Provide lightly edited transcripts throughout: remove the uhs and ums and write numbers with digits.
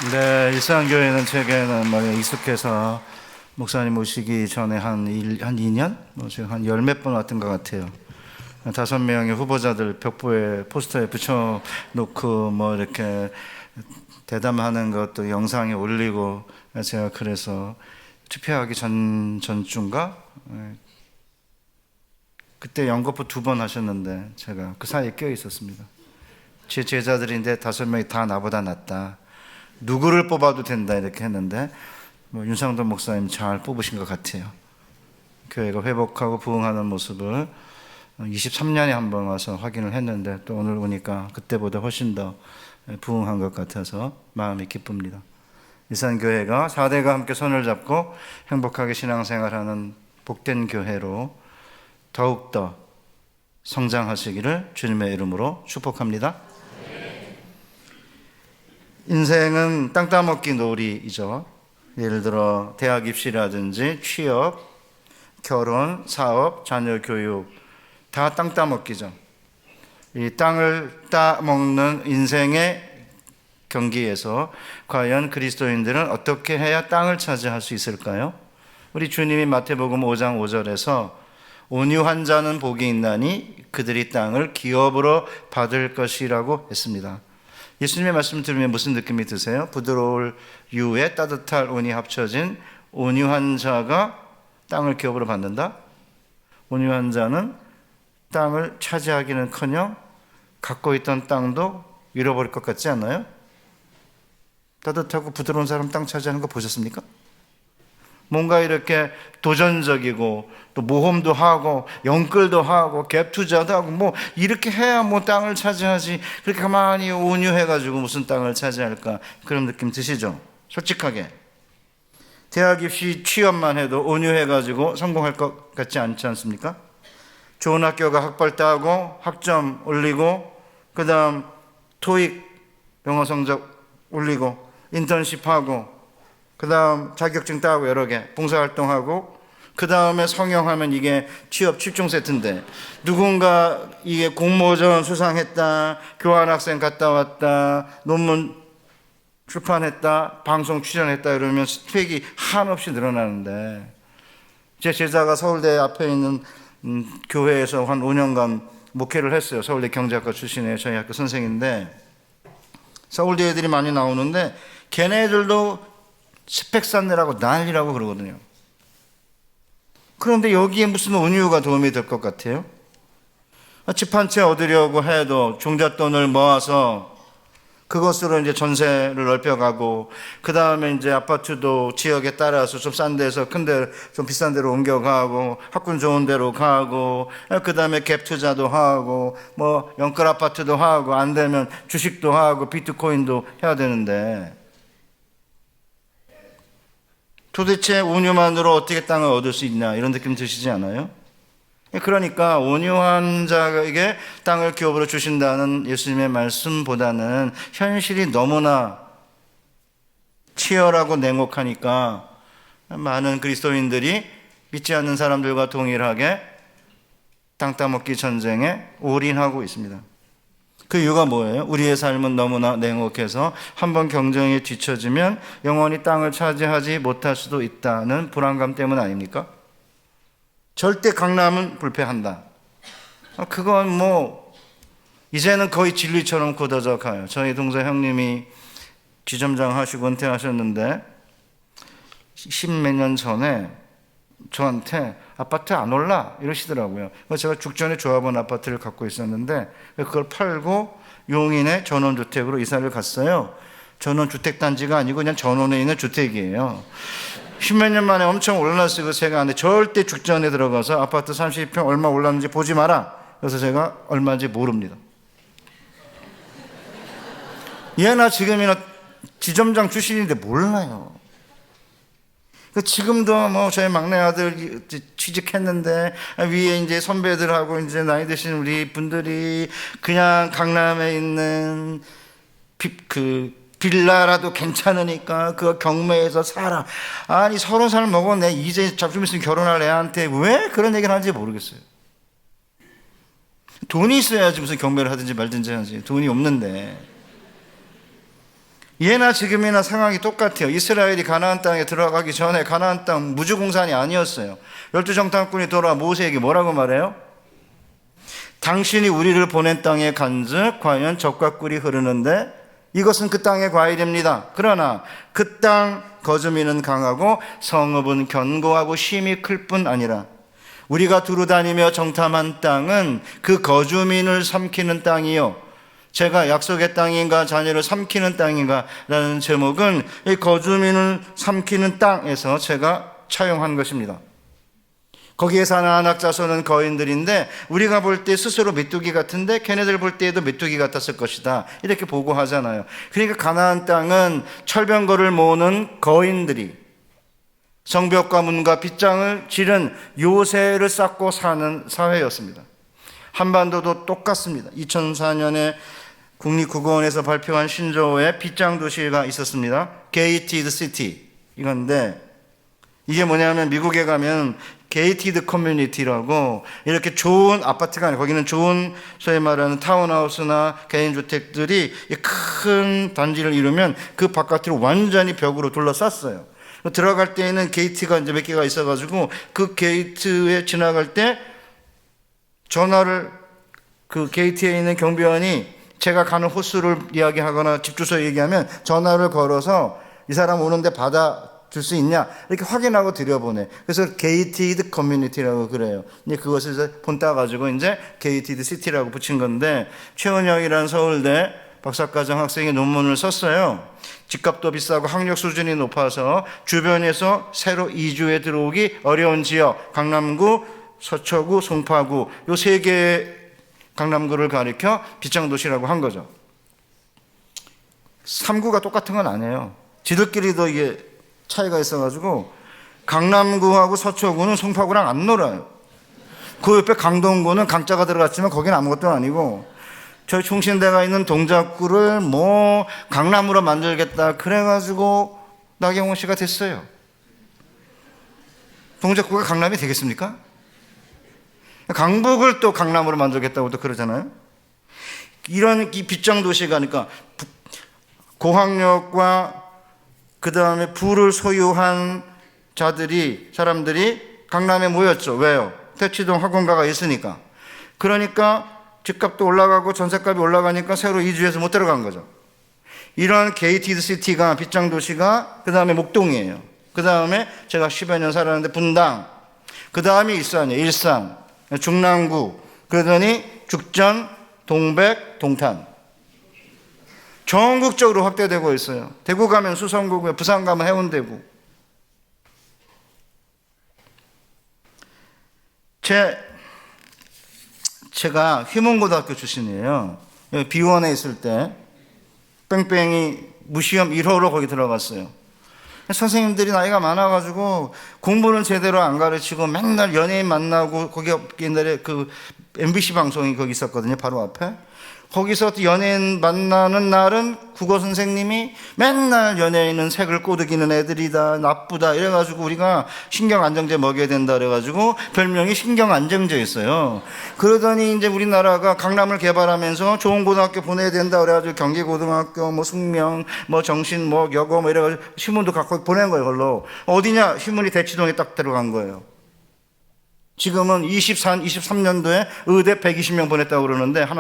네, 일산교회는 제게는 익숙해서 목사님 오시기 전에 한 2년? 지금 한 열 몇 번 왔던 것 같아요. 5명의 후보자들 벽보에 포스터에 붙여놓고 이렇게 대담하는 것도 영상에 올리고, 제가 그래서 투표하기 전주인가? 그때 연거푸 2번 하셨는데 제가 그 사이에 껴 있었습니다. 제 제자들인데 5명이 다 나보다 낫다. 누구를 뽑아도 된다 이렇게 했는데 윤상돈 목사님 잘 뽑으신 것 같아요. 교회가 회복하고 부흥하는 모습을 23년에 한 번 와서 확인을 했는데 또 오늘 오니까 그때보다 훨씬 더 부흥한 것 같아서 마음이 기쁩니다. 일산교회가 4대가 함께 손을 잡고 행복하게 신앙생활하는 복된 교회로 더욱더 성장하시기를 주님의 이름으로 축복합니다. 인생은 땅 따먹기 놀이이죠. 예를 들어 대학 입시라든지 취업, 결혼, 사업, 자녀 교육 다 땅 따먹기죠. 이 땅을 따먹는 인생의 경기에서 과연 그리스도인들은 어떻게 해야 땅을 차지할 수 있을까요? 우리 주님이 마태복음 5장 5절에서 온유한 자는 복이 있나니 그들이 땅을 기업으로 받을 것이라고 했습니다. 예수님의 말씀 들으면 무슨 느낌이 드세요? 부드러울 유에 따뜻할 온이 합쳐진 온유한 자가 땅을 기업으로 받는다? 온유한 자는 땅을 차지하기는커녕 갖고 있던 땅도 잃어버릴 것 같지 않나요? 따뜻하고 부드러운 사람 땅 차지하는 거 보셨습니까? 뭔가 이렇게 도전적이고 또 모험도 하고 영끌도 하고 갭 투자도 하고 이렇게 해야 땅을 차지하지, 그렇게 가만히 온유해가지고 무슨 땅을 차지할까, 그런 느낌 드시죠? 솔직하게 대학 입시 취업만 해도 온유해가지고 성공할 것 같지 않지 않습니까? 좋은 학교가 학벌 따고 학점 올리고 그 다음 토익 영어 성적 올리고 인턴십하고 그 다음 자격증 따고 여러 개 봉사활동하고 그 다음에 성형하면 이게 취업 7종 세트인데, 누군가 이게 공모전 수상했다, 교환학생 갔다 왔다, 논문 출판했다, 방송 출연했다 이러면 스펙이 한없이 늘어나는데, 제 제자가 서울대 앞에 있는 교회에서 한 5년간 목회를 했어요. 서울대 경제학과 출신의 저희 학교 선생인데, 서울대 애들이 많이 나오는데 걔네들도 스펙 쌓느라고 난리라고 그러거든요. 그런데 여기에 무슨 온유가 도움이 될 것 같아요? 집 한 채 얻으려고 해도 종잣돈을 모아서 그것으로 이제 전세를 넓혀가고, 그 다음에 이제 아파트도 지역에 따라서 좀 싼 데서 큰 데, 좀 비싼 데로 옮겨가고, 학군 좋은 데로 가고, 그 다음에 갭 투자도 하고, 영끌 아파트도 하고, 안 되면 주식도 하고, 비트코인도 해야 되는데, 도대체 온유만으로 어떻게 땅을 얻을 수 있냐, 이런 느낌 드시지 않아요? 그러니까 온유한 자에게 땅을 기업으로 주신다는 예수님의 말씀보다는 현실이 너무나 치열하고 냉혹하니까 많은 그리스도인들이 믿지 않는 사람들과 동일하게 땅 따먹기 전쟁에 올인하고 있습니다. 그 이유가 뭐예요? 우리의 삶은 너무나 냉혹해서 한번 경쟁에 뒤처지면 영원히 땅을 차지하지 못할 수도 있다는 불안감 때문 아닙니까? 절대 강남은 불패한다. 그건 이제는 거의 진리처럼 굳어져 가요. 저희 동생 형님이 지점장 하시고 은퇴하셨는데 10몇 년 전에 저한테 아파트 안 올라 이러시더라고요. 제가 죽전에 조합원 아파트를 갖고 있었는데 그걸 팔고 용인의 전원주택으로 이사를 갔어요. 전원주택단지가 아니고 그냥 전원에 있는 주택이에요. 10몇 년 만에 엄청 올랐어요. 그래서 제가 근데 절대 죽전에 들어가서 아파트 30평 얼마 올랐는지 보지 마라. 그래서 제가 얼마인지 모릅니다. 얘나 지금이나 지점장 출신인데 몰라요. 지금도 저희 막내 아들 취직했는데 위에 이제 선배들하고 이제 나이 드신 우리 분들이 그냥 강남에 있는 빌라라도 괜찮으니까 그거 경매해서 살아. 아니 30살 먹었네. 이제 좀 있으면 결혼할 애한테 왜 그런 얘기를 하는지 모르겠어요. 돈이 있어야지 무슨 경매를 하든지 말든지 하지. 돈이 없는데. 예나 지금이나 상황이 똑같아요. 이스라엘이 가나안 땅에 들어가기 전에 가나안 땅 무주공산이 아니었어요. 열두 정탐꾼이 돌아와 모세에게 뭐라고 말해요? 당신이 우리를 보낸 땅에 간즉 과연 젖과 꿀이 흐르는데 이것은 그 땅의 과일입니다. 그러나 그 땅 거주민은 강하고 성읍은 견고하고 심이 클 뿐 아니라 우리가 두루 다니며 정탐한 땅은 그 거주민을 삼키는 땅이요, 제가 약속의 땅인가 자녀를 삼키는 땅인가 라는 제목은 이 거주민을 삼키는 땅에서 제가 차용한 것입니다. 거기에 사는 안악자손은 거인들인데 우리가 볼 때 스스로 메뚜기 같은데 걔네들 볼 때에도 메뚜기 같았을 것이다, 이렇게 보고하잖아요. 그러니까 가나안 땅은 철병거를 모으는 거인들이 성벽과 문과 빗장을 지른 요새를 쌓고 사는 사회였습니다. 한반도도 똑같습니다. 2004년에 국립국어원에서 발표한 신조어에 빗장 도시가 있었습니다. Gated City 이건데 이게 뭐냐면 미국에 가면 게이티드 커뮤니티라고 이렇게 좋은 아파트가 아니고 거기는 좋은 소위 말하는 타운하우스나 개인주택들이 큰 단지를 이루면 그 바깥으로 완전히 벽으로 둘러쌌어요. 들어갈 때에는 게이트가 이제 몇 개가 있어가지고 그 게이트에 지나갈 때 전화를 그 게이트에 있는 경비원이 제가 가는 호수를 이야기하거나 집 주소 얘기하면 전화를 걸어서 이 사람 오는데 받아줄 수 있냐 이렇게 확인하고 들여보내. 그래서 게이티드 커뮤니티라고 그래요. 근데 그것을 본따 가지고 이제 게이티드 시티라고 붙인 건데 최은영이라는 서울대 박사과정 학생이 논문을 썼어요. 집값도 비싸고 학력 수준이 높아서 주변에서 새로 이주해 들어오기 어려운 지역, 강남구, 서초구, 송파구 요 세 개의 강남구를 가리켜 빗장도시라고 한 거죠. 3구가 똑같은 건 아니에요. 지들끼리도 이게 차이가 있어가지고 강남구하고 서초구는 송파구랑 안 놀아요. 그 옆에 강동구는 강자가 들어갔지만 거기는 아무것도 아니고 저희 충신대가 있는 동작구를 뭐 강남으로 만들겠다 그래가지고 나경원 씨가 됐어요. 동작구가 강남이 되겠습니까? 강북을 또 강남으로 만들겠다고 또 그러잖아요. 이런 이 빗장도시가 그러니까 고학력과 그 다음에 부를 소유한 사람들이 강남에 모였죠. 왜요? 대치동 학원가가 있으니까. 그러니까 집값도 올라가고 전세값이 올라가니까 새로 이주해서 못 들어간 거죠. 이런 게이티드 시티가 빗장도시가 그 다음에 목동이에요. 그 다음에 제가 10여 년 살았는데 분당, 그 다음에 일산이에요. 일산, 중랑구, 그러더니 죽전, 동백, 동탄. 전국적으로 확대되고 있어요. 대구 가면 수성구고요. 부산 가면 해운대구. 제가 휘문고등학교 출신이에요. 비원에 있을 때 뺑뺑이 무시험 1호로 거기 들어갔어요. 선생님들이 나이가 많아가지고 공부는 제대로 안 가르치고 맨날 연예인 만나고 거기 옛날에 그 MBC 방송이 거기 있었거든요. 바로 앞에. 거기서 연예인 만나는 날은 국어 선생님이 맨날 연예인은 색을 꼬드기는 애들이다, 나쁘다 이래가지고 우리가 신경안정제 먹여야 된다 그래가지고 별명이 신경안정제였어요. 그러더니 이제 우리나라가 강남을 개발하면서 좋은 고등학교 보내야 된다 그래가지고 경기고등학교, 뭐 숙명, 뭐 정신, 뭐 여고 뭐 이래가지고 신문도 갖고 보낸 거예요. 그걸로 어디냐? 신문이 대치동에 딱 들어간 거예요. 지금은 23년도에 의대 120명 보냈다고 그러는데 한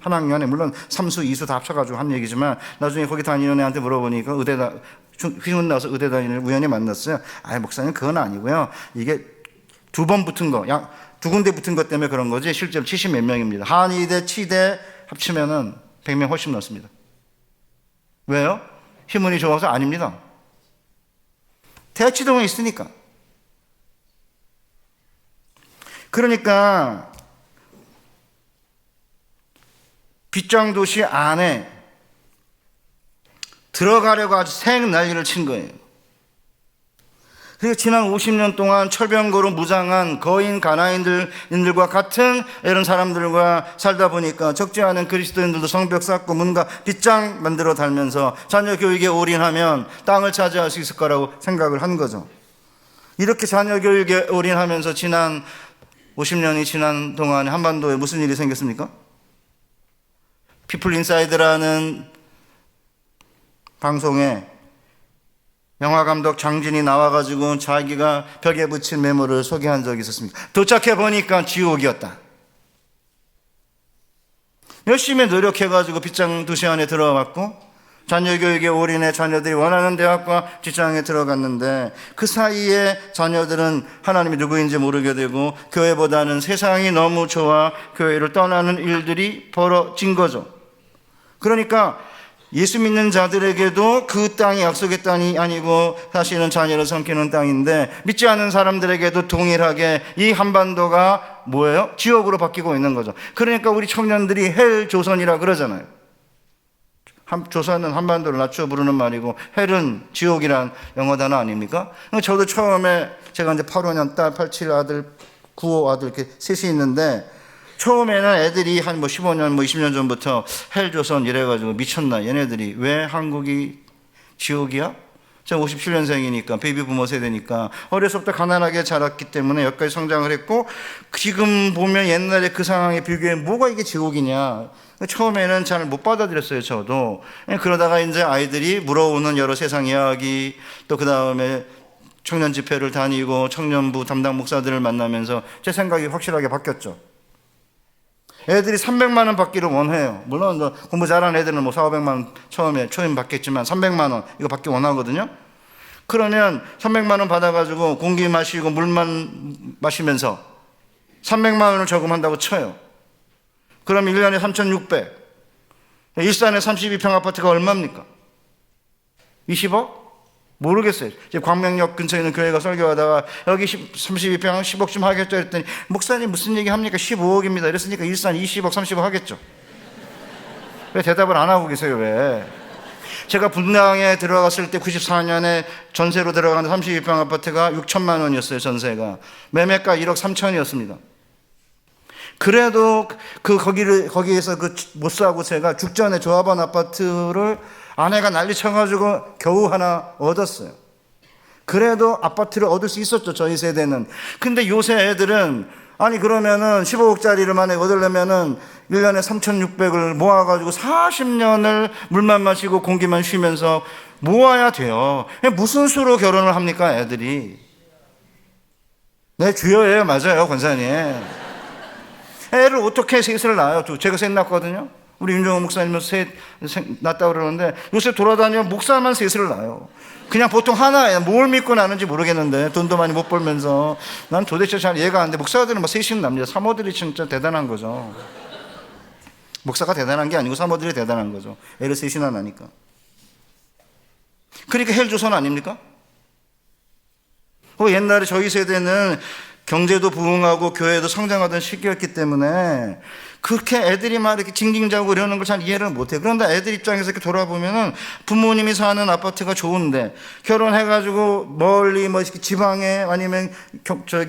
학년에 물론 3수, 2수 다 합쳐가지고 한 얘기지만 나중에 거기 다니는 애한테 물어보니까 의대다 휘문 나와서 의대 다니는 우연히 만났어요. 아 목사님 그건 아니고요. 이게 두 번 붙은 거, 두 군데 붙은 것 때문에 그런 거지 실제로 70 몇 명입니다. 한의대, 치대 합치면은 100명 훨씬 넘습니다. 왜요? 휘문이 좋아서 아닙니다. 대치동에 있으니까. 그러니까 빗장도시 안에 들어가려고 아주 생난리를 친 거예요. 그리고 지난 50년 동안 철병거로 무장한 거인 가나안인들과 같은 이런 사람들과 살다 보니까 적지 않은 그리스도인들도 성벽 쌓고 문과 빗장 만들어 달면서 자녀 교육에 올인하면 땅을 차지할 수 있을 거라고 생각을 한 거죠. 이렇게 자녀 교육에 올인하면서 지난 50년이 지난 동안에 한반도에 무슨 일이 생겼습니까? 피플 인사이드라는 방송에 영화감독 장진이 나와가지고 자기가 벽에 붙인 메모를 소개한 적이 있었습니다. 도착해 보니까 지옥이었다. 열심히 노력해가지고 빗장 2시 안에 들어갔고 자녀 교육에 올인해 자녀들이 원하는 대학과 직장에 들어갔는데 그 사이에 자녀들은 하나님이 누구인지 모르게 되고 교회보다는 세상이 너무 좋아 교회를 떠나는 일들이 벌어진 거죠. 그러니까 예수 믿는 자들에게도 그 땅이 약속의 땅이 아니고 사실은 자녀를 삼키는 땅인데 믿지 않는 사람들에게도 동일하게 이 한반도가 뭐예요? 지옥으로 바뀌고 있는 거죠. 그러니까 우리 청년들이 헬 조선이라 그러잖아요. 조선은 한반도를 낮춰 부르는 말이고 헬은 지옥이란 영어 단어 아닙니까? 저도 처음에 제가 이제 85년 딸, 87 아들, 95 아들 이렇게 셋이 있는데 처음에는 애들이 한 15년, 20년 전부터 헬조선 이래가지고 미쳤나. 얘네들이 왜 한국이 지옥이야? 제가 57년생이니까, 베이비 부모 세대니까, 어려서부터 가난하게 자랐기 때문에 여기까지 성장을 했고, 지금 보면 옛날에 그 상황에 비교해 뭐가 이게 지옥이냐. 처음에는 잘 못 받아들였어요, 저도. 그러다가 이제 아이들이 물어오는 여러 세상 이야기, 또 그 다음에 청년 집회를 다니고 청년부 담당 목사들을 만나면서 제 생각이 확실하게 바뀌었죠. 애들이 300만 원 받기를 원해요. 물론 공부 잘하는 애들은 400~500만 원 처음에 초임 받겠지만 300만 원 이거 받기 원하거든요. 그러면 300만 원 받아가지고 공기 마시고 물만 마시면서 300만 원을 저금한다고 쳐요. 그럼 1년에 3,600. 일산에 32평 아파트가 얼마입니까? 20억? 모르겠어요. 이제 광명역 근처에 있는 교회가 설교하다가 여기 32평 10억 좀 하겠죠 했더니 목사님 무슨 얘기 합니까? 15억입니다. 이랬으니까 일산 20억 30억 하겠죠. 왜 대답을 안 하고 계세요? 왜? 제가 분당에 들어갔을 때 94년에 전세로 들어가는 32평 아파트가 6천만 원이었어요. 전세가. 매매가 1억 3천이었습니다. 그래도 거기에서 못 사고 제가 죽전에 조합원 아파트를 아내가 난리 쳐가지고 겨우 하나 얻었어요. 그래도 아파트를 얻을 수 있었죠, 저희 세대는. 근데 요새 애들은, 아니, 그러면은 15억짜리를 만약에 얻으려면은 1년에 3,600을 모아가지고 40년을 물만 마시고 공기만 쉬면서 모아야 돼요. 무슨 수로 결혼을 합니까, 애들이? 네, 주여예요. 맞아요, 권사님. 애를 어떻게 셋을 낳아요? 제가 셋 낳았거든요. 우리 윤정호 목사님은 셋 낳았다고 그러는데 요새 돌아다니면 목사만 셋을 낳아요. 그냥 보통 하나예요. 뭘 믿고 낳는지 모르겠는데 돈도 많이 못 벌면서 난 도대체 잘 이해가 안 돼. 목사들은 뭐 셋이는 납니다. 사모들이 진짜 대단한 거죠. 목사가 대단한 게 아니고 사모들이 대단한 거죠. 애를 셋이나 낳으니까. 그러니까 헬조선 아닙니까? 옛날에 저희 세대는 경제도 부흥하고 교회도 성장하던 시기였기 때문에 그렇게 애들이 막 이렇게 징징자고 이러는 걸 잘 이해를 못해요. 그런데 애들 입장에서 이렇게 돌아보면은 부모님이 사는 아파트가 좋은데 결혼해가지고 멀리 뭐 지방에 아니면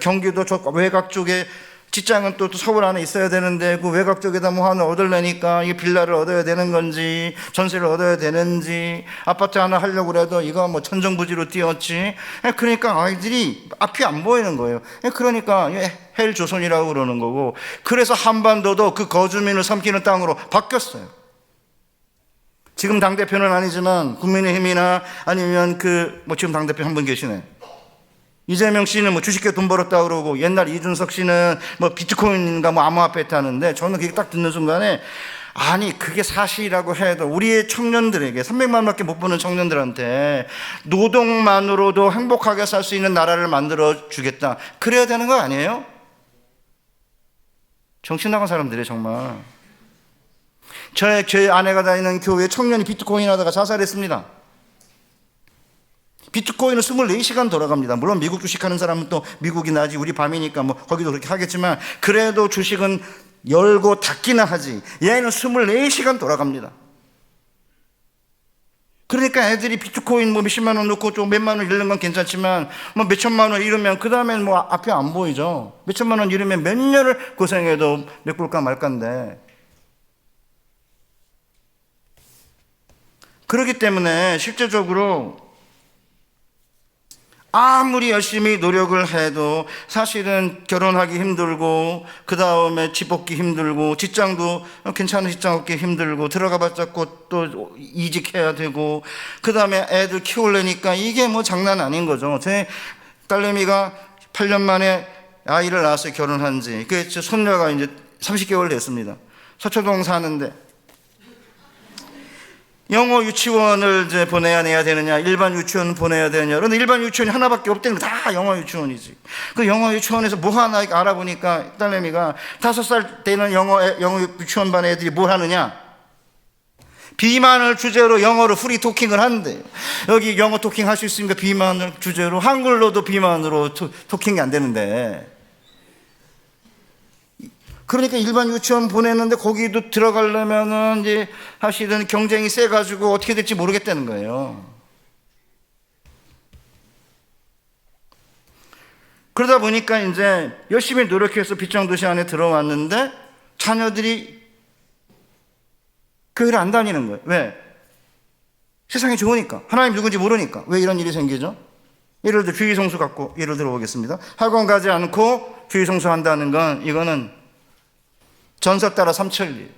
경기도 저 외곽 쪽에 직장은 또 서울 안에 있어야 되는데 그 외곽 쪽에다 뭐 하나 얻으려니까 이 빌라를 얻어야 되는 건지 전세를 얻어야 되는지 아파트 하나 하려고 해도 이거 뭐 천정부지로 띄웠지. 그러니까 아이들이 앞이 안 보이는 거예요. 그러니까 헬조선이라고 그러는 거고, 그래서 한반도도 그 거주민을 삼키는 땅으로 바뀌었어요. 지금 당대표는 아니지만 국민의힘이나 아니면 지금 당대표 한 분 계시네. 이재명 씨는 뭐 주식회 돈 벌었다 그러고 옛날 이준석 씨는 뭐 비트코인인가 뭐 암호화폐 했다는데 저는 그게 딱 듣는 순간에 아니 그게 사실이라고 해도 우리의 청년들에게 300만 원밖에 못 버는 청년들한테 노동만으로도 행복하게 살 수 있는 나라를 만들어 주겠다. 그래야 되는 거 아니에요? 정신 나간 사람들이에요 정말. 제 아내가 다니는 교회 청년이 비트코인 하다가 자살했습니다. 비트코인은 24시간 돌아갑니다. 물론 미국 주식하는 사람은 또 미국이 나지 우리 밤이니까 뭐 거기도 그렇게 하겠지만 그래도 주식은 열고 닫기나 하지 얘는 24시간 돌아갑니다. 그러니까 애들이 비트코인 뭐 몇십만 원 넣고 좀 몇만 원 잃는 건 괜찮지만 뭐 몇천만 원 잃으면 그 다음엔 뭐 앞이 안 보이죠. 몇천만 원 잃으면 몇 년을 고생해도 메꿀까 말까인데. 그렇기 때문에 실제적으로 아무리 열심히 노력을 해도 사실은 결혼하기 힘들고, 그 다음에 집 얻기 힘들고, 직장도 괜찮은 직장 얻기 힘들고, 들어가봤자 또 이직해야 되고, 그 다음에 애들 키우려니까 이게 뭐 장난 아닌 거죠. 제 딸내미가 8년 만에 아이를 낳았어요. 결혼한 지. 그 손녀가 이제 30개월 됐습니다. 서초동 사는데 영어 유치원을 이제 보내야 되느냐, 일반 유치원 보내야 되느냐. 그런데 일반 유치원이 하나밖에 없대는 거다 영어 유치원이지. 그 영어 유치원에서 뭐 하나 알아보니까 딸내미가 5살 되는 영어 유치원 반 애들이 뭘 하느냐? 비만을 주제로 영어로 프리 토킹을 한대요. 여기 영어 토킹 할 수 있으니까 비만을 주제로, 한글로도 비만으로 토킹이 안 되는데. 그러니까 일반 유치원 보냈는데 거기도 들어가려면은 이제 사실은 경쟁이 세가지고 어떻게 될지 모르겠다는 거예요. 그러다 보니까 이제 열심히 노력해서 빗장도시 안에 들어왔는데 자녀들이 교회를 안 다니는 거예요. 왜? 세상이 좋으니까. 하나님 누군지 모르니까. 왜 이런 일이 생기죠? 예를 들어 주의성수 갖고 예를 들어보겠습니다. 학원 가지 않고 주의성수 한다는 건, 이거는 전설 따라 삼천리예요.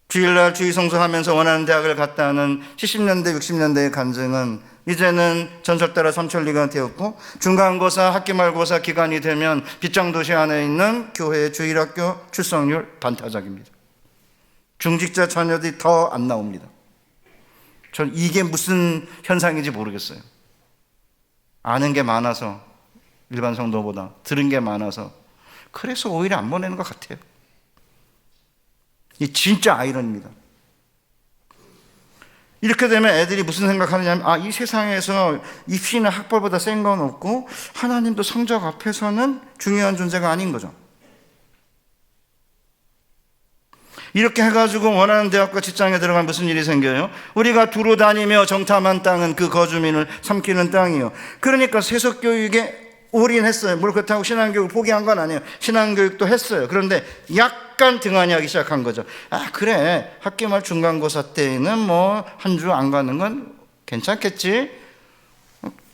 주일날 주의성수하면서 원하는 대학을 갔다는 70년대 60년대의 간증은 이제는 전설 따라 삼천리가 되었고, 중간고사 학기말고사 기간이 되면 빗장도시 안에 있는 교회의 주일학교 출석률 반타작입니다. 중직자 자녀들이 더 안 나옵니다. 전 이게 무슨 현상인지 모르겠어요. 아는 게 많아서, 일반 성도보다 들은 게 많아서, 그래서 오히려 안 보내는 것 같아요. 이 진짜 아이러니입니다. 이렇게 되면 애들이 무슨 생각하느냐면, 이 세상에서 입시나 학벌보다 센 건 없고 하나님도 성적 앞에서는 중요한 존재가 아닌 거죠. 이렇게 해가지고 원하는 대학과 직장에 들어가면 무슨 일이 생겨요? 우리가 두루 다니며 정탐한 땅은 그 거주민을 삼키는 땅이요. 그러니까 세속교육에 올인했어요. 물론 그렇다고 신앙교육을 포기한 건 아니에요. 신앙교육도 했어요. 그런데 약간 등한히 하기 시작한 거죠. 그래, 학기말 중간고사 때에는 뭐 한 주 안 가는 건 괜찮겠지.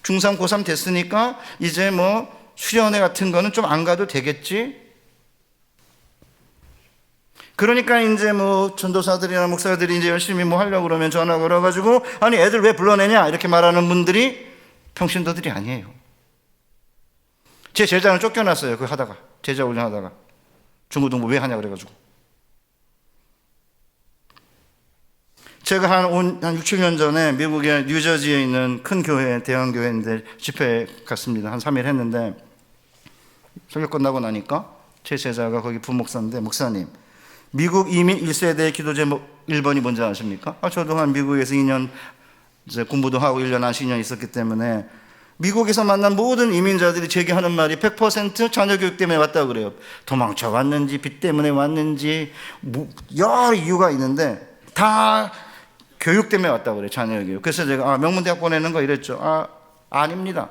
중3, 고3 됐으니까 이제 뭐 수련회 같은 거는 좀 안 가도 되겠지. 그러니까 이제 뭐 전도사들이나 목사들이 이제 열심히 뭐 하려고 그러면 전화 걸어가지고, 아니 애들 왜 불러내냐 이렇게 말하는 분들이 평신도들이 아니에요. 제 제자는 쫓겨났어요. 그 하다가, 제자 훈련하다가 중고등부 왜 하냐 그래가지고. 제가 한 6, 7년 전에 미국의 뉴저지에 있는 큰 교회, 대형 교회인데 집회에 갔습니다. 한 3일 했는데 설교 끝나고 나니까 제 제자가 거기 부목사인데, 목사님, 미국 이민 1세대 기도 제목 1번이 뭔지 아십니까? 저도 한 미국에서 2년 이제 공부도 하고 1년 한 10년 있었기 때문에 미국에서 만난 모든 이민자들이 제게 하는 말이 100% 자녀 교육 때문에 왔다고 그래요. 도망쳐 왔는지, 빚 때문에 왔는지, 여러 이유가 있는데 다 교육 때문에 왔다고 그래요. 자녀 교육. 그래서 제가 명문대학 보내는 거 이랬죠. 아닙니다.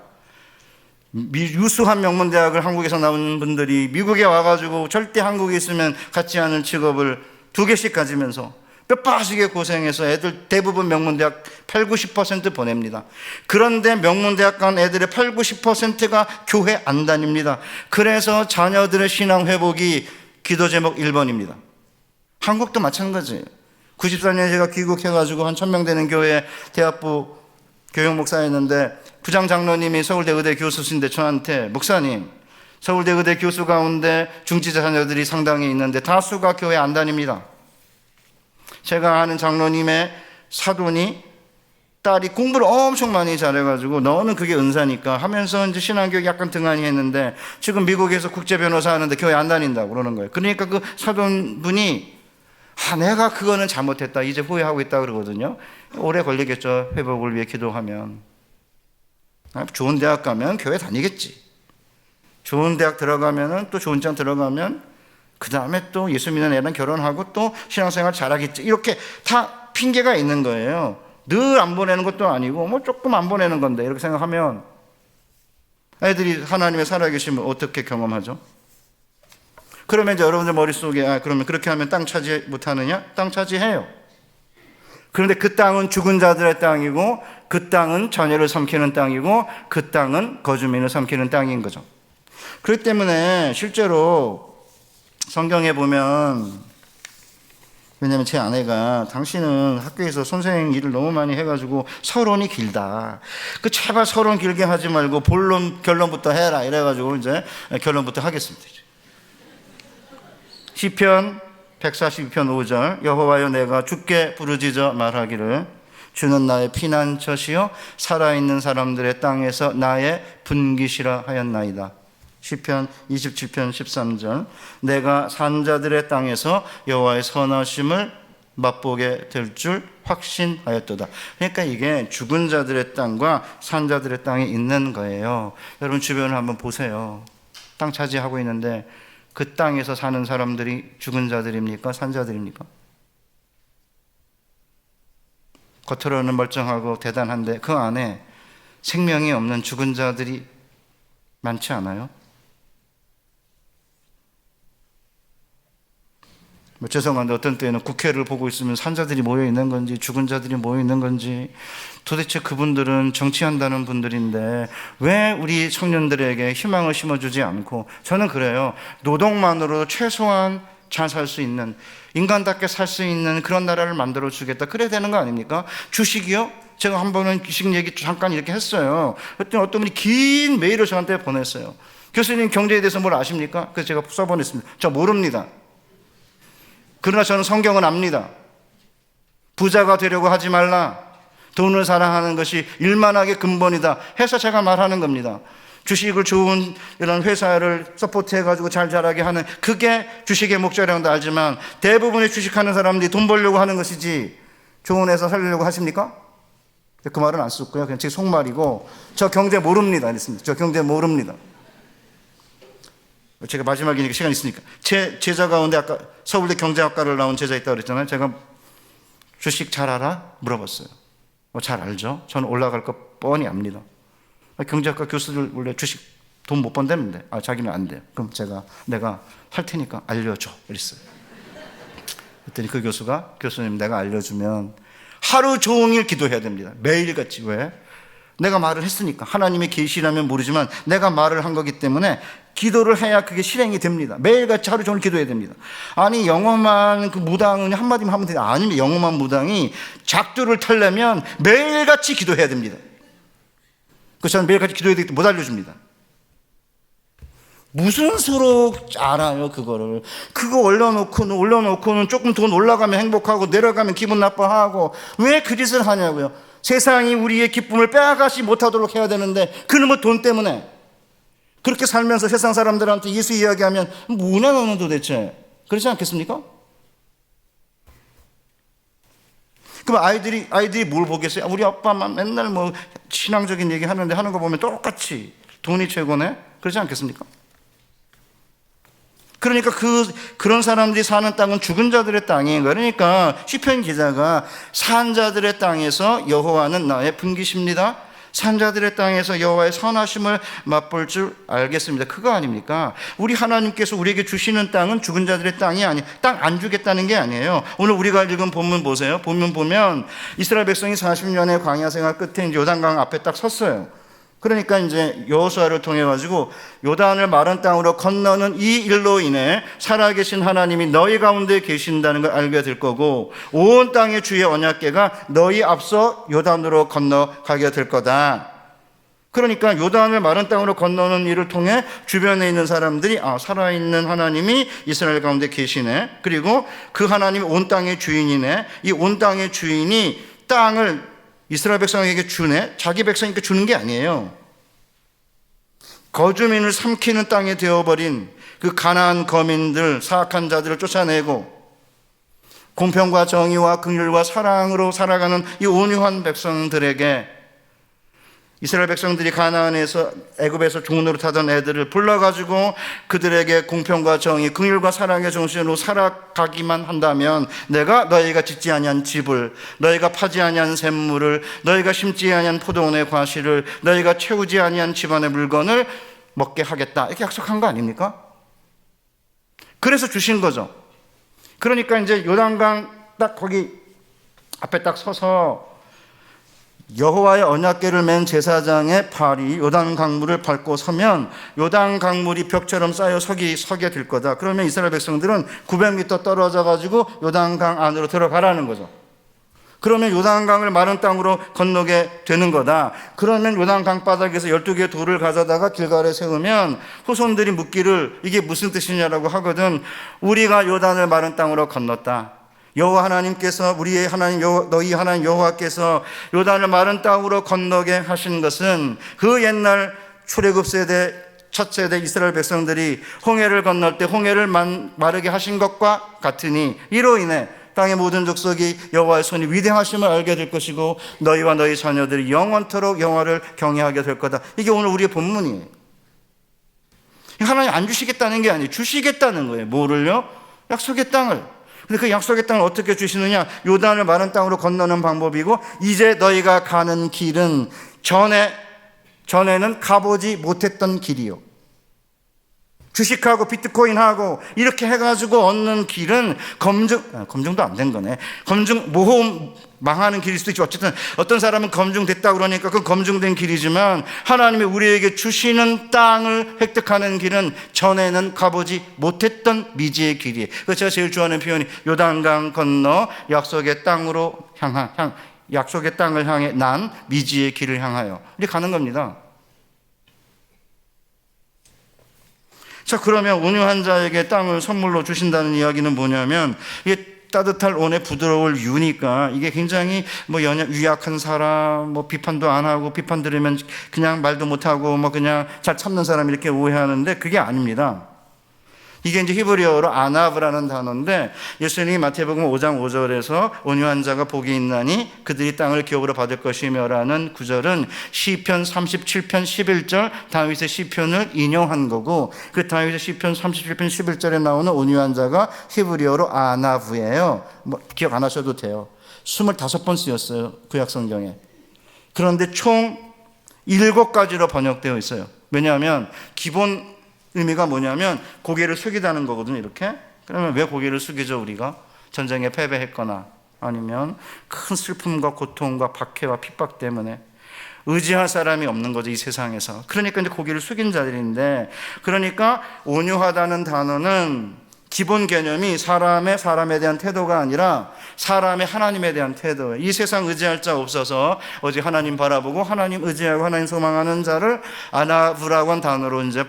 유수한 명문대학을 한국에서 나온 분들이 미국에 와가지고 절대 한국에 있으면 갖지 않을 직업을 2개씩 가지면서 뼈빠지게 고생해서 애들 대부분 명문대학 8, 90% 보냅니다. 그런데 명문대학 간 애들의 8, 90%가 교회 안 다닙니다. 그래서 자녀들의 신앙 회복이 기도 제목 1번입니다. 한국도 마찬가지예요. 94년에 제가 귀국해가지고 한 1000명 되는 교회 대학부 교육 목사였는데, 부장 장로님이 서울대 의대 교수신데 저한테, 목사님, 서울대 의대 교수 가운데 중지자 자녀들이 상당히 있는데 다수가 교회 안 다닙니다. 제가 아는 장로님의 사돈이 딸이 공부를 엄청 많이 잘해가지고 너는 그게 은사니까 하면서 이제 신앙교육 약간 등한히 했는데 지금 미국에서 국제 변호사 하는데 교회 안 다닌다고 그러는 거예요. 그러니까 그 사돈분이 내가 그거는 잘못했다, 이제 후회하고 있다 그러거든요. 오래 걸리겠죠. 회복을 위해 기도하면. 좋은 대학 가면 교회 다니겠지. 좋은 대학 들어가면은 또 좋은 장 들어가면 그 다음에 또 예수 믿는 애랑 결혼하고 또 신앙생활 잘하겠지. 이렇게 다 핑계가 있는 거예요. 늘 안 보내는 것도 아니고 뭐 조금 안 보내는 건데, 이렇게 생각하면 애들이 하나님의 살아계심을 어떻게 경험하죠? 그러면 이제 여러분들 머릿속에 그러면 그렇게 하면 땅 차지 못하느냐? 땅 차지해요. 그런데 그 땅은 죽은 자들의 땅이고 그 땅은 자녀를 삼키는 땅이고 그 땅은 거주민을 삼키는 땅인 거죠. 그렇기 때문에 실제로 성경에 보면, 왜냐면 제 아내가 당신은 학교에서 선생 일을 너무 많이 해가지고 서론이 길다. 그 제발 서론 길게 하지 말고 본론 결론부터 해라. 이래가지고 이제 결론부터 하겠습니다. 시편 142편 5절 여호와여 내가 주께 부르짖어 말하기를 주는 나의 피난처시요 살아있는 사람들의 땅에서 나의 분깃이라 하였나이다. 시편 27편 13절 내가 산자들의 땅에서 여호와의 선하심을 맛보게 될 줄 확신하였도다. 그러니까 이게 죽은 자들의 땅과 산자들의 땅이 있는 거예요. 여러분 주변을 한번 보세요. 땅 차지하고 있는데 그 땅에서 사는 사람들이 죽은 자들입니까? 산자들입니까? 겉으로는 멀쩡하고 대단한데 그 안에 생명이 없는 죽은 자들이 많지 않아요? 죄송한데 어떤 때는 국회를 보고 있으면 산자들이 모여 있는 건지 죽은 자들이 모여 있는 건지, 도대체 그분들은 정치한다는 분들인데 왜 우리 청년들에게 희망을 심어주지 않고, 저는 그래요. 노동만으로 최소한 잘 살 수 있는, 인간답게 살 수 있는 그런 나라를 만들어 주겠다. 그래야 되는 거 아닙니까? 주식이요? 제가 한 번은 주식 얘기 잠깐 이렇게 했어요. 그랬더니 어떤 분이 긴 메일을 저한테 보냈어요. 교수님 경제에 대해서 뭘 아십니까? 그래서 제가 써보냈습니다. 저 모릅니다. 그러나 저는 성경은 압니다. 부자가 되려고 하지 말라. 돈을 사랑하는 것이 일만하게 근본이다 해서 제가 말하는 겁니다. 주식을 좋은 이런 회사를 서포트해가지고 잘 자라게 하는, 그게 주식의 목적이라고도 알지만 대부분의 주식하는 사람들이 돈 벌려고 하는 것이지 좋은 회사 살려고 하십니까? 그 말은 안 썼고요. 그냥 제 속말이고, 저 경제 모릅니다 이랬습니다. 저 경제 모릅니다. 제가 마지막이니까 시간 있으니까, 제 제자 가운데 아까 서울대 경제학과를 나온 제자 있다고 그랬잖아요. 제가 주식 잘 알아? 물어봤어요. 잘 알죠. 저는 올라갈 거 뻔히 압니다. 경제학과 교수들 원래 주식 돈 못 번다는데 자기는 안 돼요. 그럼 내가 할 테니까 알려줘 이랬어요. 그랬더니 그 교수가, 교수님 내가 알려주면 하루 종일 기도해야 됩니다. 매일같이. 왜? 내가 말을 했으니까. 하나님의 계시라면 모르지만 내가 말을 한 거기 때문에 기도를 해야 그게 실행이 됩니다. 매일같이 하루 종일 기도해야 됩니다. 아니 영험한 그 무당은 한마디만 하면 돼요. 아니면 영험한 무당이 작두를 털려면 매일같이 기도해야 됩니다. 그래서 저는 매일같이 기도해야 되기 때문에 못 알려줍니다. 무슨 수로 알아요 그거를. 그거 올려놓고는 조금 돈 올라가면 행복하고 내려가면 기분 나빠하고, 왜 그 짓을 하냐고요. 세상이 우리의 기쁨을 빼앗가지 못하도록 해야 되는데 그놈의 돈 때문에 그렇게 살면서 세상 사람들한테 예수 이야기하면 뭐냐 너는 도대체, 그렇지 않겠습니까? 그럼 아이들이 뭘 보겠어요? 우리 아빠만 맨날 뭐 신앙적인 얘기 하는데 하는 거 보면 똑같이 돈이 최고네, 그렇지 않겠습니까? 그러니까 그런 사람들이 사는 땅은 죽은 자들의 땅이에요. 그러니까 시편 기자가 산자들의 땅에서 여호와는 나의 분깃입니다. 산자들의 땅에서 여호와의 선하심을 맛볼 줄 알겠습니다. 그거 아닙니까? 우리 하나님께서 우리에게 주시는 땅은 죽은 자들의 땅이 아니에요. 땅 안 주겠다는 게 아니에요. 오늘 우리가 읽은 본문 보세요. 본문 보면 이스라엘 백성이 40년의 광야 생활 끝에 이제 요단강 앞에 딱 섰어요. 그러니까 이제 여호수아를 통해 가지고 요단을 마른 땅으로 건너는 이 일로 인해 살아계신 하나님이 너희 가운데 계신다는 걸 알게 될 거고, 온 땅의 주의 언약궤가 너희 앞서 요단으로 건너가게 될 거다. 그러니까 요단을 마른 땅으로 건너는 일을 통해 주변에 있는 사람들이 살아있는 하나님이 이스라엘 가운데 계시네, 그리고 그 하나님이 온 땅의 주인이네, 이 온 땅의 주인이 땅을 이스라엘 백성에게 주네, 자기 백성에게 주는 게 아니에요. 거주민을 삼키는 땅이 되어버린 그 가나안 거민들, 사악한 자들을 쫓아내고 공평과 정의와 긍휼과 사랑으로 살아가는 이 온유한 백성들에게, 이스라엘 백성들이 가나안에서 애굽에서 종노릇 하던 애들을 불러가지고 그들에게 공평과 정의, 긍휼과 사랑의 정신으로 살아가기만 한다면 내가 너희가 짓지 아니한 집을, 너희가 파지 아니한 샘물을, 너희가 심지 아니한 포도원의 과실을, 너희가 채우지 아니한 집안의 물건을 먹게 하겠다, 이렇게 약속한 거 아닙니까? 그래서 주신 거죠. 그러니까 이제 요단강 딱 거기 앞에 딱 서서 여호와의 언약궤를 맨 제사장의 발이 요단 강물을 밟고 서면 요단 강물이 벽처럼 쌓여 서게 될 거다. 그러면 이스라엘 백성들은 900m 떨어져 가지고 요단 강 안으로 들어가라는 거죠. 그러면 요단 강을 마른 땅으로 건너게 되는 거다. 그러면 요단 강 바닥에서 12개의 돌을 가져다가 길갈에 세우면 후손들이 묻기를 이게 무슨 뜻이냐라고 하거든. 우리가 요단을 마른 땅으로 건넜다. 여호와 하나님께서, 우리의 하나님 너희 하나님 여호와께서 요단을 마른 땅으로 건너게 하신 것은 그 옛날 출애굽 세대 첫 세대 이스라엘 백성들이 홍해를 건널 때 홍해를 마르게 하신 것과 같으니 이로 인해 땅의 모든 족속이 여호와의 손이 위대하심을 알게 될 것이고 너희와 너희 자녀들이 영원토록 여호와를 경외하게 될 거다. 이게 오늘 우리의 본문이에요. 하나님 안 주시겠다는 게 아니에요. 주시겠다는 거예요. 뭐를요? 약속의 땅을. 근데 그 약속의 땅을 어떻게 주시느냐? 요단을 마른 땅으로 건너는 방법이고, 이제 너희가 가는 길은 전에는 가보지 못했던 길이요. 주식하고 비트코인하고 이렇게 해가지고 얻는 길은 검증도 안 된 거네. 모험 망하는 길일 수도 있지. 어쨌든 어떤 사람은 검증됐다 그러니까 그 검증된 길이지만 하나님이 우리에게 주시는 땅을 획득하는 길은 전에는 가보지 못했던 미지의 길이에요. 그래서 제가 제일 좋아하는 표현이 요단강 건너 약속의 땅을 향해 난 미지의 길을 향하여 이렇게 가는 겁니다. 자, 그러면 온유한 자에게 땅을 선물로 주신다는 이야기는 뭐냐면, 이게 따뜻할 온에 부드러울 유니까 이게 굉장히 유약한 사람, 비판도 안 하고, 비판 들으면 그냥 말도 못 하고, 그냥 잘 참는 사람 이렇게 오해하는데 그게 아닙니다. 이게 이제 히브리어로 아나브라는 단어인데, 예수님이 마태복음 5장 5절에서 온유한 자가 복이 있나니 그들이 땅을 기업으로 받을 것이며라는 구절은 시편 37편 11절 다윗의 시편을 인용한 거고, 그 다윗의 시편 37편 11절에 나오는 온유한 자가 히브리어로 아나브예요. 기억 안 하셔도 돼요. 25번 쓰였어요, 구약 성경에. 그런데 총 7가지로 번역되어 있어요. 왜냐하면 기본 의미가 뭐냐면 고개를 숙이다는 거거든요. 이렇게. 그러면 왜 고개를 숙이죠? 우리가 전쟁에 패배했거나 아니면 큰 슬픔과 고통과 박해와 핍박 때문에 의지할 사람이 없는 거죠, 이 세상에서. 그러니까 이제 고개를 숙인 자들인데, 그러니까 온유하다는 단어는 기본 개념이 사람에 대한 태도가 아니라 사람의 하나님에 대한 태도예요. 이 세상 의지할 자 없어서 오직 하나님 바라보고 하나님 의지하고 하나님 소망하는 자를 아나브라고 한 단어로 이제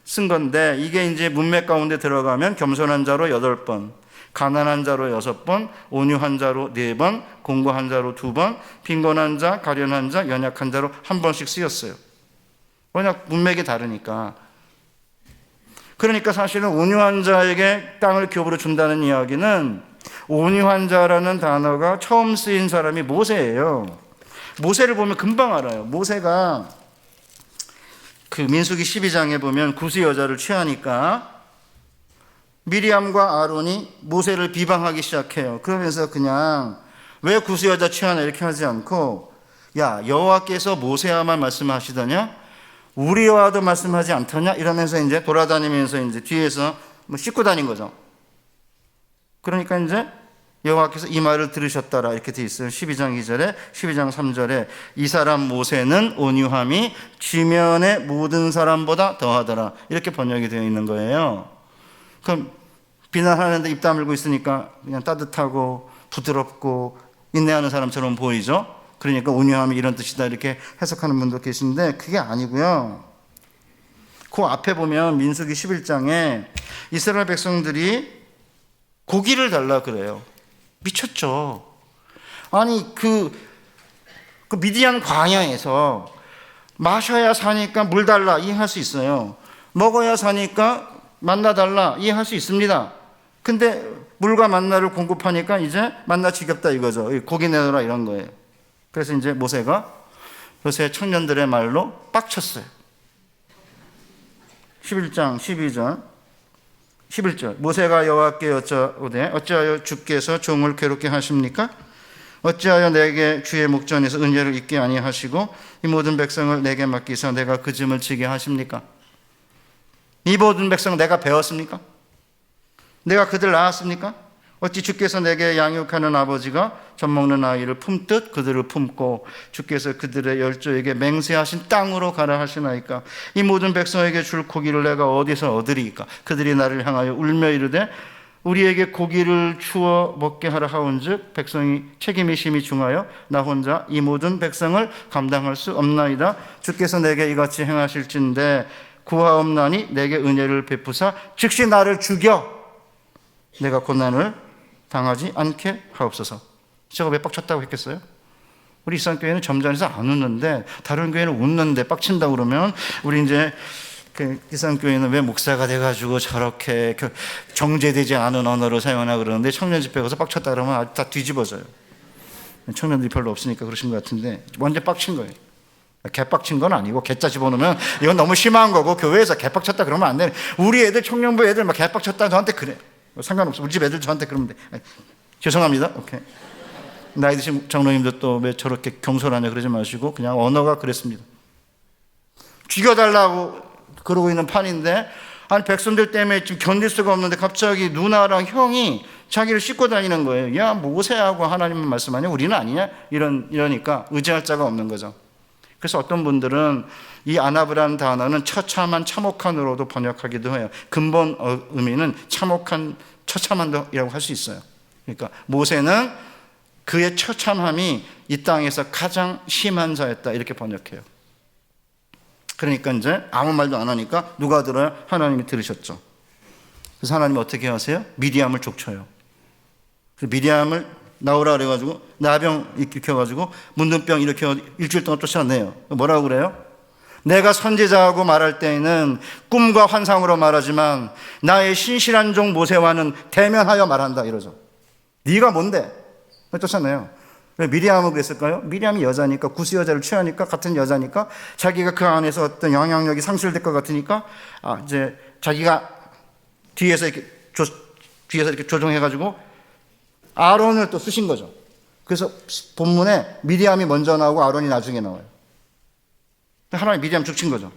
쓴 건데, 이게 이제 문맥 가운데 들어가면 겸손한 자로 8번, 가난한 자로 6번, 온유한 자로 4번, 공고한 자로 2번, 빈곤한 자, 가련한 자, 연약한 자로 1번씩 쓰였어요. 워낙 문맥이 다르니까. 그러니까 사실은 온유한 자에게 땅을 기업으로 준다는 이야기는, 온유한 자라는 단어가 처음 쓰인 사람이 모세예요. 모세를 보면 금방 알아요. 모세가 그 민수기 12장에 보면 구스 여자를 취하니까 미리암과 아론이 모세를 비방하기 시작해요. 그러면서 그냥 왜 구스 여자 취하나 이렇게 하지 않고, 야, 여호와께서 모세와만 말씀하시더냐? 우리와도 말씀하지 않더냐? 이러면서 이제 돌아다니면서 이제 뒤에서 씻고 다닌 거죠. 그러니까 이제 여호와께서 이 말을 들으셨더라 이렇게 돼 있어요. 12장 2절에 12장 3절에 이 사람 모세는 온유함이 지면의 모든 사람보다 더하더라 이렇게 번역이 되어 있는 거예요. 그럼 비난하는데 입 다물고 있으니까 그냥 따뜻하고 부드럽고 인내하는 사람처럼 보이죠. 그러니까 온유함이 이런 뜻이다 이렇게 해석하는 분도 계신데 그게 아니고요. 그 앞에 보면 민수기 11장에 이스라엘 백성들이 고기를 달라 그래요. 미쳤죠. 아니 그 미디안 광야에서 마셔야 사니까 물 달라 이해할 수 있어요. 먹어야 사니까 만나 달라 이해할 수 있습니다. 근데 물과 만나를 공급하니까 이제 만나 지겹다 이거죠. 고기 내놓으라 이런 거예요. 그래서 이제 모세가 요새 청년들의 말로 빡쳤어요. 11장 11절 모세가 여호와께 여짜오되 어찌하여 주께서 종을 괴롭게 하십니까? 어찌하여 내게 주의 목전에서 은혜를 잊게 아니하시고 이 모든 백성을 내게 맡기사 내가 그 짐을 지게 하십니까? 이 모든 백성 내가 배웠습니까? 내가 그들 낳았습니까? 어찌 주께서 내게 양육하는 아버지가 젖먹는 아이를 품듯 그들을 품고 주께서 그들의 열조에게 맹세하신 땅으로 가라 하시나이까. 이 모든 백성에게 줄 고기를 내가 어디서 얻으리이까. 그들이 나를 향하여 울며 이르되 우리에게 고기를 주어 먹게 하라 하온즉 백성이 책임이 심히 중하여 나 혼자 이 모든 백성을 감당할 수 없나이다. 주께서 내게 이같이 행하실진대 구하옵나니 내게 은혜를 베푸사 즉시 나를 죽여 내가 고난을 당하지 않게 하옵소서. 제가 왜 빡쳤다고 했겠어요? 우리 일산교회는 점잖아서 안 웃는데 다른 교회는 웃는데 빡친다고 그러면 우리 이제 그 일산교회는 왜 목사가 돼가지고 저렇게 정제되지 않은 언어를 사용하나 그러는데 청년 집회 가서 빡쳤다 그러면 아주 다 뒤집어져요. 청년들이 별로 없으니까 그러신 것 같은데 완전 빡친 거예요. 개빡친 건 아니고 개짜 집어넣으면 이건 너무 심한 거고 교회에서 개빡쳤다 그러면 안 돼. 우리 애들 청년부 애들 막 개빡쳤다 저한테 그래. 상관없어. 우리 집 애들 저한테 그러면 돼. 죄송합니다. 오케이. 나이 드신 장로님도 또 왜 저렇게 경솔하냐 그러지 마시고 그냥 언어가 그랬습니다. 죽여달라고 그러고 있는 판인데 아니 백성들 때문에 지금 견딜 수가 없는데 갑자기 누나랑 형이 자기를 씻고 다니는 거예요. 야 모세하고 하나님만 말씀하냐 우리는 아니냐 이러니까 의지할 자가 없는 거죠. 그래서 어떤 분들은 이 아나브라는 단어는 처참한 참혹한으로도 번역하기도 해요. 근본 의미는 참혹한 처참한이라고 할 수 있어요. 그러니까 모세는 그의 처참함이 이 땅에서 가장 심한 자였다 이렇게 번역해요. 그러니까 이제 아무 말도 안 하니까 누가 들어요? 하나님이 들으셨죠. 그래서 하나님이 어떻게 하세요? 미디암을 족쳐요. 미디암을 나오라 그래가지고 나병 일으켜가지고 문둥병 일으켜 일주일 동안 쫓아내요. 뭐라고 그래요? 내가 선지자하고 말할 때에는 꿈과 환상으로 말하지만 나의 신실한 종 모세와는 대면하여 말한다 이러죠. 네가 뭔데? 쫓아내요. 왜 미리암은 그랬을까요? 미리암이 여자니까 구스 여자를 취하니까 같은 여자니까 자기가 그 안에서 어떤 영향력이 상실될 것 같으니까 이제 자기가 뒤에서 이렇게 조종해가지고 아론을 또 쓰신 거죠. 그래서 본문에 미리암이 먼저 나오고 아론이 나중에 나와요. 하나님 미리암 죽친 거죠.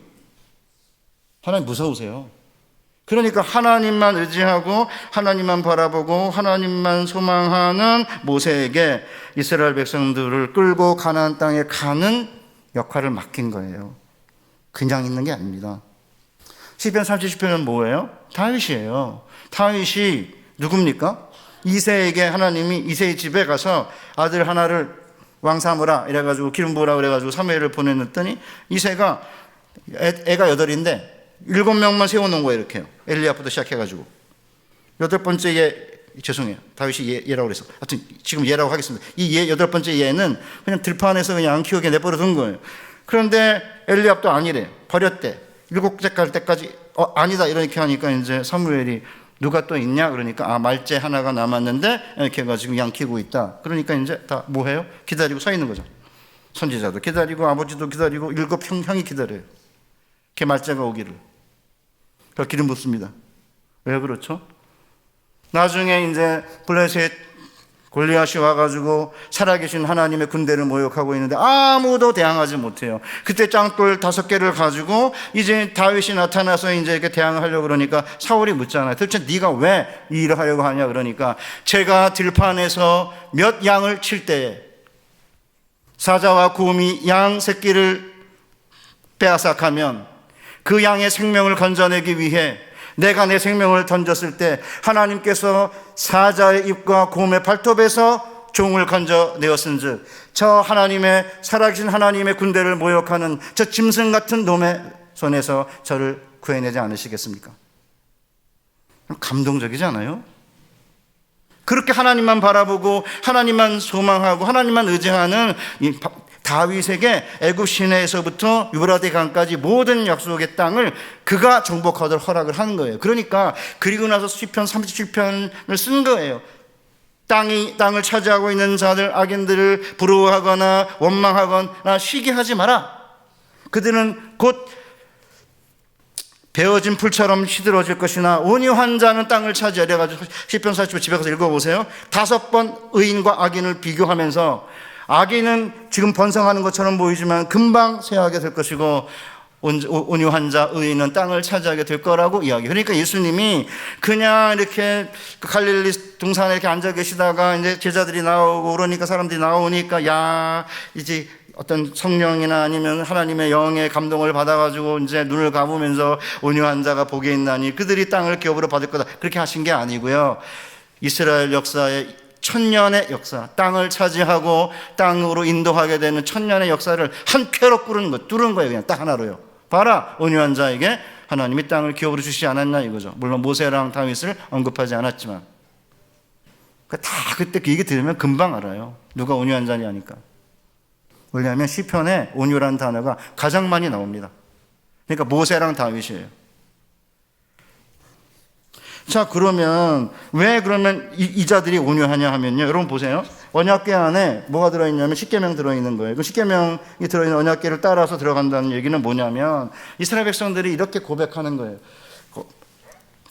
하나님 무서우세요. 그러니까 하나님만 의지하고 하나님만 바라보고 하나님만 소망하는 모세에게 이스라엘 백성들을 끌고 가나안 땅에 가는 역할을 맡긴 거예요. 그냥 있는 게 아닙니다. 시편 30편은 뭐예요? 다윗이에요. 다윗이 누굽니까? 이새에게 하나님이 이새의 집에 가서 아들 하나를 왕 삼으라 이래가지고 기름 부으라 그래가지고 사무엘을 보내놨더니 이새가 애가 8인데 7명만 세워놓은 거예요. 이렇게요. 엘리야부터 시작해가지고 8번째 얘 죄송해요. 다윗이 얘라고 그랬어. 하여튼 지금 얘라고 하겠습니다. 이 8번째 얘는 그냥 들판에서 그냥 안 키우게 내버려 둔 거예요. 그런데 엘리압도 아니래. 버렸대. 7째 갈 때까지 아니다 이렇게 하니까 이제 사무엘이 누가 또 있냐 그러니까 말째 하나가 남았는데 이렇게 해가지고 양키고 있다. 그러니까 이제 다 뭐해요? 기다리고 서 있는 거죠. 선지자도 기다리고 아버지도 기다리고 7 형이 기다려요. 걔 말째가 오기를. 그 기름 붓습니다. 왜 그렇죠? 나중에 이제 블레셋 골리앗이 와가지고 살아계신 하나님의 군대를 모욕하고 있는데 아무도 대항하지 못해요. 그때 짱돌 5개를 가지고 이제 다윗이 나타나서 이제 이렇게 대항하려고 그러니까 사울이 묻잖아요. 도대체 네가 왜 이 일을 하려고 하냐 그러니까 제가 들판에서 몇 양을 칠 때에 사자와 곰이 양 새끼를 빼앗아가면 그 양의 생명을 건져내기 위해 내가 내 생명을 던졌을 때 하나님께서 사자의 입과 곰의 발톱에서 종을 건져내었은즉 저 하나님의 살아계신 하나님의 군대를 모욕하는 저 짐승 같은 놈의 손에서 저를 구해내지 않으시겠습니까? 감동적이지 않아요? 그렇게 하나님만 바라보고 하나님만 소망하고 하나님만 의지하는 이 다윗에게 애굽 시내에서부터 유브라데 강까지 모든 약속의 땅을 그가 정복하도록 허락을 한 거예요. 그러니까 그리고 나서 시편 37편을 쓴 거예요. 땅을 차지하고 있는 자들 악인들을 부러워하거나 원망하거나 시기하지 마라. 그들은 곧 베어진 풀처럼 시들어질 것이나 온유한 자는 땅을 차지하려 가지고 시편 40편 집에 가서 읽어보세요. 5번 의인과 악인을 비교하면서 악인은 지금 번성하는 것처럼 보이지만 금방 쇠하게 될 것이고 온유한 자 의인은 땅을 차지하게 될 거라고 이야기. 그러니까 예수님이 그냥 이렇게 갈릴리 동산에 이렇게 앉아 계시다가 이제 제자들이 나오고 그러니까 사람들이 나오니까 야 이제 어떤 성령이나 아니면 하나님의 영의 감동을 받아가지고 이제 눈을 감으면서 온유한 자가 복이 있나니 그들이 땅을 기업으로 받을 거다, 그렇게 하신 게 아니고요. 이스라엘 역사의 천년의 역사, 땅을 차지하고 땅으로 인도하게 되는 천년의 역사를 한 쾌로 뚫은 거예요. 그냥 딱 하나로요. 봐라, 온유한 자에게 하나님이 땅을 기업으로 주시지 않았나 이거죠. 물론 모세랑 다윗을 언급하지 않았지만 다 그때 그 얘기 들으면 금방 알아요. 누가 온유한 자냐 하니까. 왜냐하면 시편에 온유란 단어가 가장 많이 나옵니다. 그러니까 모세랑 다윗이에요. 자, 그러면 왜 그러면 이 자들이 온유하냐 하면요, 여러분 보세요. 언약궤 안에 뭐가 들어있냐면 십계명 들어있는 거예요. 그 십계명이 들어있는 언약궤를 따라서 들어간다는 얘기는 뭐냐면 이스라엘 백성들이 이렇게 고백하는 거예요.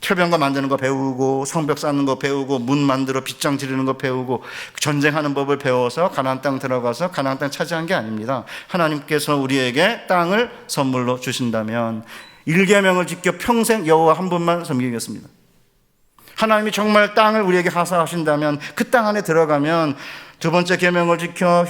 철병거 만드는 거 배우고, 성벽 쌓는 거 배우고, 문 만들어 빗장 지르는 거 배우고, 전쟁하는 법을 배워서 가나안 땅 들어가서 가나안 땅 차지한 게 아닙니다. 하나님께서 우리에게 땅을 선물로 주신다면 1계명을 지켜 평생 여호와 한 분만 섬기겠습니다. 하나님이 정말 땅을 우리에게 하사하신다면 그 땅 안에 들어가면 두 번째 계명을 지켜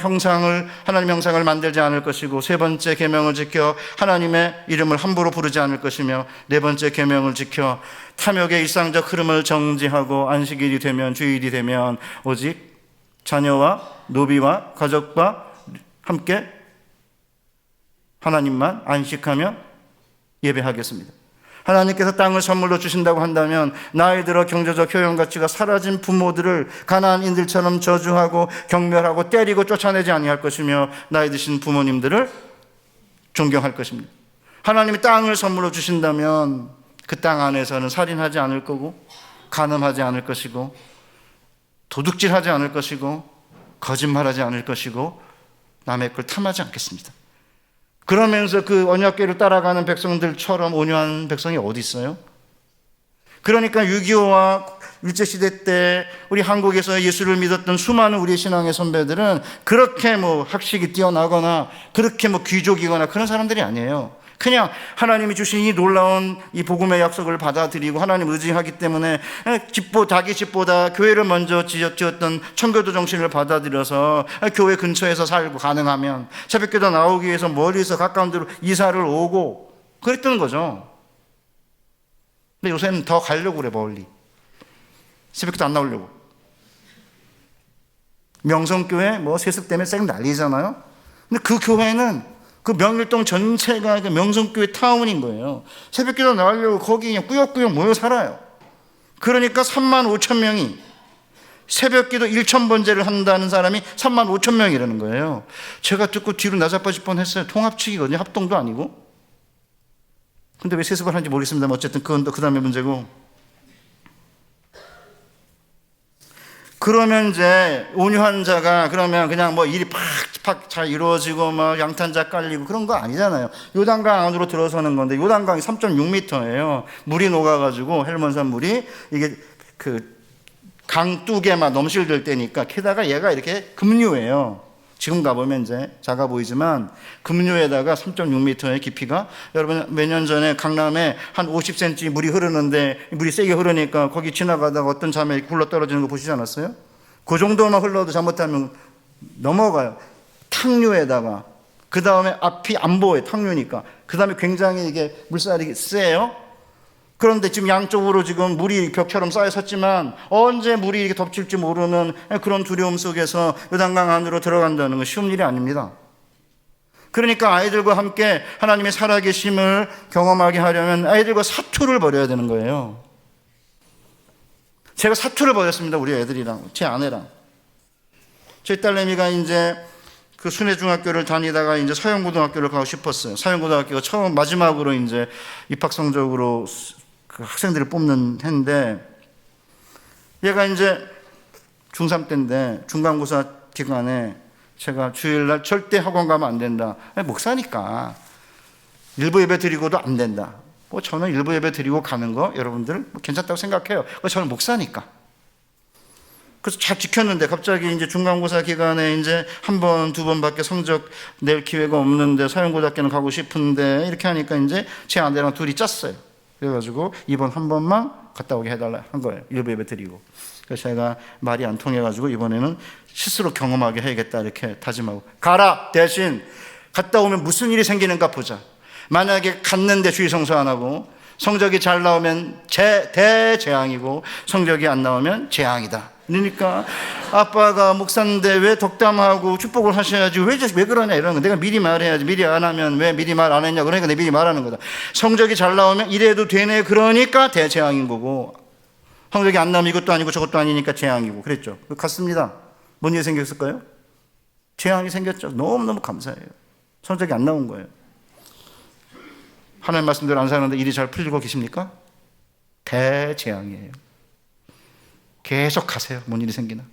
하나님 형상을 만들지 않을 것이고, 세 번째 계명을 지켜 하나님의 이름을 함부로 부르지 않을 것이며, 네 번째 계명을 지켜 탐욕의 일상적 흐름을 정지하고 안식일이 되면, 주일이 되면 오직 자녀와 노비와 가족과 함께 하나님만 안식하며 예배하겠습니다. 하나님께서 땅을 선물로 주신다고 한다면 나이 들어 경제적 효용 가치가 사라진 부모들을 가나안인들처럼 저주하고 경멸하고 때리고 쫓아내지 아니할 것이며, 나이 드신 부모님들을 존경할 것입니다. 하나님이 땅을 선물로 주신다면 그 땅 안에서는 살인하지 않을 거고, 간음하지 않을 것이고, 도둑질하지 않을 것이고, 거짓말하지 않을 것이고, 남의 걸 탐하지 않겠습니다. 그러면서 그 언약궤를 따라가는 백성들처럼 온유한 백성이 어디 있어요? 그러니까 6.25와 일제시대 때 우리 한국에서 예수를 믿었던 수많은 우리 신앙의 선배들은 그렇게 학식이 뛰어나거나 그렇게 귀족이거나 그런 사람들이 아니에요. 그냥 하나님이 주신 이 놀라운 이 복음의 약속을 받아들이고 하나님 의지하기 때문에 자기 집보다 교회를 먼저 지었던 청교도 정신을 받아들여서 교회 근처에서 살고, 가능하면 새벽기도 나오기 위해서 멀리서 가까운 데로 이사를 오고 그랬던 거죠. 근데 요새는 더 가려고 그래, 멀리. 새벽기도 안 나오려고. 명성교회 세습 때문에 쌩 난리잖아요. 근데 그 교회는 그 명일동 전체가 그 명성교회 타운인 거예요. 새벽기도 나오려고 거기 그냥 꾸역꾸역 모여 살아요. 그러니까 35,000명이 새벽기도 1,000번제를 한다는 사람이 35,000명이라는 거예요. 제가 듣고 뒤로 나자빠질 뻔했어요. 통합치기거든요. 합동도 아니고. 근데 왜 세습을 하는지 모르겠습니다만 어쨌든 그건 또 그 다음에 문제고. 그러면 이제 온유한 자가 그러면 그냥 일이 팍팍 잘 이루어지고 양탄자 깔리고 그런 거 아니잖아요. 요단강 안으로 들어서는 건데, 요단강이 3.6m예요. 물이 녹아가지고 헬몬산 물이 이게 그 강둑에만 넘실들 때니까, 게다가 얘가 이렇게 급류예요. 지금 가보면 이제 작아 보이지만 급류에다가 3.6m의 깊이가, 여러분 몇 년 전에 강남에 한 50cm 물이 흐르는데 물이 세게 흐르니까 거기 지나가다가 어떤 자매 굴러 떨어지는 거 보시지 않았어요? 그 정도만 흘러도 잘못하면 넘어가요. 탕류에다가, 그 다음에 앞이 안 보여요. 탕류니까. 그 다음에 굉장히 이게 물살이 세요. 그런데 지금 양쪽으로 지금 물이 벽처럼 쌓여 섰지만 언제 물이 이렇게 덮칠지 모르는 그런 두려움 속에서 요단강 안으로 들어간다는 건 쉬운 일이 아닙니다. 그러니까 아이들과 함께 하나님의 살아계심을 경험하게 하려면 아이들과 사투를 벌여야 되는 거예요. 제가 사투를 벌였습니다. 우리 애들이랑, 제 아내랑. 제 딸내미가 이제 그 순회중학교를 다니다가 이제 서영고등학교를 가고 싶었어요. 서영고등학교가 처음 마지막으로 이제 입학 성적으로 그 학생들을 뽑는 해인데, 얘가 이제 중3 때인데 중간고사 기간에 제가 주일날 절대 학원 가면 안 된다. 목사니까 일부 예배 드리고도 안 된다. 저는 일부 예배 드리고 가는 거 여러분들 괜찮다고 생각해요. 저는 목사니까. 그래서 잘 지켰는데 갑자기 이제 중간고사 기간에 이제 한 번, 두 번밖에 성적 낼 기회가 없는데 서영고등학교는 가고 싶은데 이렇게 하니까 이제 제 아내랑 둘이 짰어요. 그래가지고 이번 한 번만 갔다 오게 해달라 한 거예요. 일부 예배 드리고. 그래서 제가 말이 안 통해가지고 이번에는 스스로 경험하게 해야겠다 이렇게 다짐하고 가라 대신 갔다 오면 무슨 일이 생기는가 보자. 만약에 갔는데 주의 성수 안 하고 성적이 잘 나오면 대재앙이고 성적이 안 나오면 재앙이다. 그러니까 아빠가 목사인데 왜 덕담하고 축복을 하셔야지 왜 그러냐 이러는 거. 내가 미리 말해야지. 미리 안 하면 왜 미리 말 안 했냐. 그러니까 내가 미리 말하는 거다. 성적이 잘 나오면 이래도 되네. 그러니까 대재앙인 거고 성적이 안 나오면 이것도 아니고 저것도 아니니까 재앙이고 그랬죠. 같습니다. 뭔 일이 생겼을까요? 재앙이 생겼죠. 너무너무 감사해요. 성적이 안 나온 거예요. 하나님 말씀대로 안 사는데 일이 잘 풀리고 계십니까? 대재앙이에요. 계속 가세요. 뭔 일이 생기나.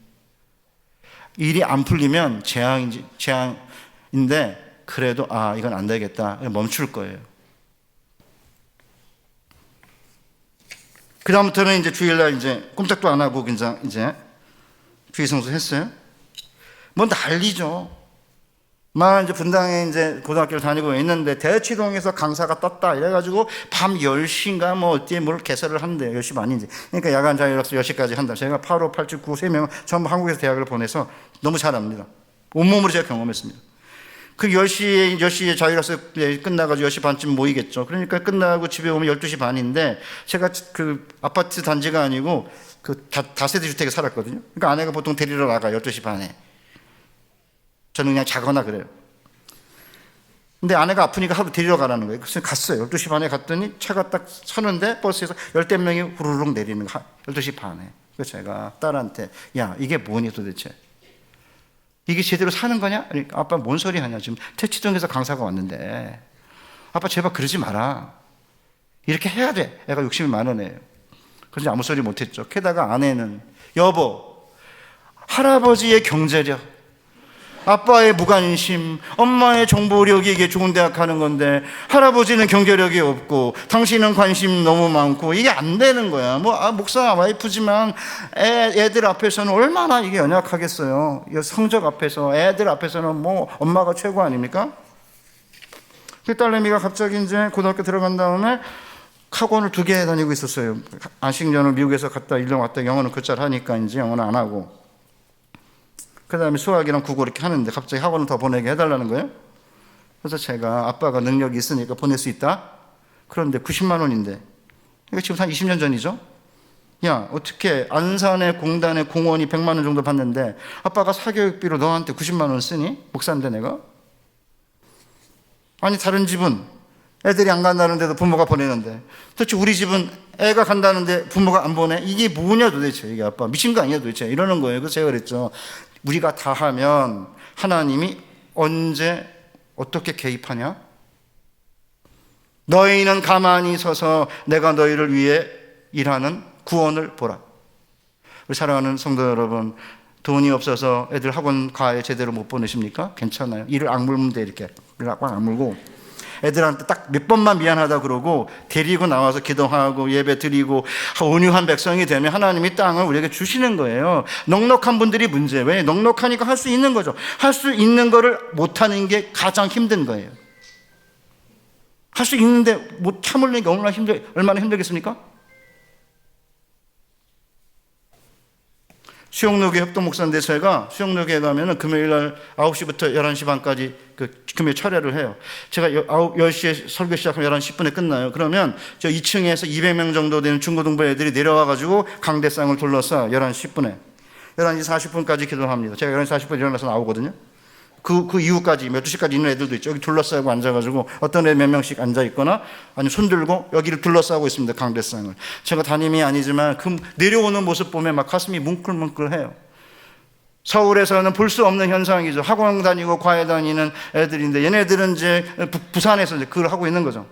일이 안 풀리면 재앙인데 그래도 이건 안 되겠다. 멈출 거예요. 그 다음부터는 이제 주일날 이제 꼼짝도 안 하고 그냥 이제 주일 성수 했어요. 뭐 난리죠. 이제 분당에 이제 고등학교를 다니고 있는데 대치동에서 강사가 떴다 이래가지고 밤 10시인가 뭐 어디에 뭘 개설을 한대요. 10시 반인지. 그러니까 야간 자율학습 10시까지 한다. 제가 8, 5, 8, 7, 9, 3명 전부 한국에서 대학을 보내서 너무 잘 압니다. 온몸으로 제가 경험했습니다. 그 10시에 자율학습 끝나가지고 10시 반쯤 모이겠죠. 그러니까 끝나고 집에 오면 12시 반인데 제가 그 아파트 단지가 아니고 그 다세대 주택에 살았거든요. 그러니까 아내가 보통 데리러 나가 12시 반에. 저는 그냥 자거나 그래요. 근데 아내가 아프니까 하루 데리러 가라는 거예요. 그래서 갔어요. 12시 반에 갔더니 차가 딱 서는데 버스에서 열댓 명이 후루룩 내리는 거 12시 반에. 그래서 제가 딸한테 야 이게 뭐니 도대체. 이게 제대로 사는 거냐? 그러니까 아빠 뭔 소리 하냐. 지금 태치동에서 강사가 왔는데 아빠 제발 그러지 마라. 이렇게 해야 돼. 애가 욕심이 많은 애예요. 그래서 아무 소리 못했죠. 게다가 아내는 여보 할아버지의 경제력 아빠의 무관심, 엄마의 정보력이 이게 좋은 대학 가는 건데 할아버지는 경제력이 없고 당신은 관심 너무 많고 이게 안 되는 거야. 목사 와이프지만 애들 앞에서는 얼마나 이게 연약하겠어요. 성적 앞에서 애들 앞에서는 뭐 엄마가 최고 아닙니까? 그 딸내미가 갑자기 이제 고등학교 들어간 다음에 학원을 2개 다니고 있었어요. 안식년을 미국에서 갔다 1년 왔다 영어는 그짤 하니까 이제 영어는 안 하고 그 다음에 수학이랑 국어 이렇게 하는데 갑자기 학원을 더 보내게 해달라는 거예요. 그래서 제가 아빠가 능력이 있으니까 보낼 수 있다. 그런데 90만 원인데 이거 지금 한 20년 전이죠. 야 어떻게 안산의 공단의 공원이 100만 원 정도 받는데 아빠가 사교육비로 너한테 90만 원 쓰니? 목사인데 내가? 아니 다른 집은 애들이 안 간다는데도 부모가 보내는데 도대체 우리 집은 애가 간다는데 부모가 안 보내? 이게 뭐냐 도대체. 이게 아빠 미친 거 아니야 도대체. 이러는 거예요. 그래서 제가 그랬죠. 우리가 다 하면 하나님이 언제 어떻게 개입하냐? 너희는 가만히 서서 내가 너희를 위해 일하는 구원을 보라. 우리 사랑하는 성도 여러분, 돈이 없어서 애들 학원 과외 제대로 못 보내십니까? 괜찮아요. 이를 악물면 돼. 이렇게 꽉 악물고 애들한테 딱 몇 번만 미안하다 그러고 데리고 나와서 기도하고 예배 드리고 온유한 백성이 되면 하나님이 땅을 우리에게 주시는 거예요. 넉넉한 분들이 문제. 왜? 넉넉하니까 할 수 있는 거죠. 할 수 있는 거를 못하는 게 가장 힘든 거예요. 할 수 있는데 못 참으려는 게 얼마나 힘들겠습니까? 수영로교회 협동목사인데 제가 수영로교회 가면은 금요일 날 9시부터 11시 반까지 그 금요일 철회를 해요. 제가 10시에 설교 시작하면 11시 10분에 끝나요. 그러면 저 2층에서 200명 정도 되는 중고등부 애들이 내려와가지고 강대상을 둘러싸 11시 10분에. 11시 40분까지 기도합니다. 제가 11시 40분에 일어나서 나오거든요. 그 이후까지 12시까지 있는 애들도 있죠. 여기 둘러싸고 앉아가지고 어떤 애 몇 명씩 앉아있거나 아니면 손들고 여기를 둘러싸고 있습니다. 강대상을. 제가 담임이 아니지만 그 내려오는 모습 보면 막 가슴이 뭉클뭉클해요. 서울에서는 볼 수 없는 현상이죠. 학원 다니고 과외 다니는 애들인데 얘네들은 이제 부산에서 이제 그걸 하고 있는 거죠.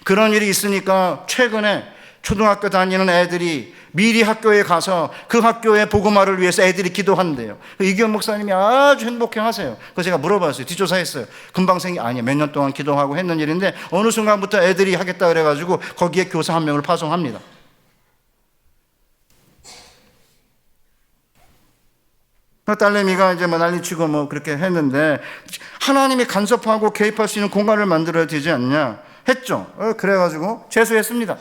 그런 일이 있으니까 최근에 초등학교 다니는 애들이 미리 학교에 가서 그 학교의 복음화를 위해서 애들이 기도한대요. 이기현 목사님이 아주 행복해 하세요. 그래서 제가 물어봤어요. 뒷조사했어요. 금방 아니야. 몇 년 동안 기도하고 했는 일인데 어느 순간부터 애들이 하겠다 그래가지고 거기에 교사 1명을 파송합니다. 딸내미가 이제 뭐 난리치고 뭐 그렇게 했는데 하나님이 간섭하고 개입할 수 있는 공간을 만들어야 되지 않냐 했죠. 그래가지고 재수했습니다.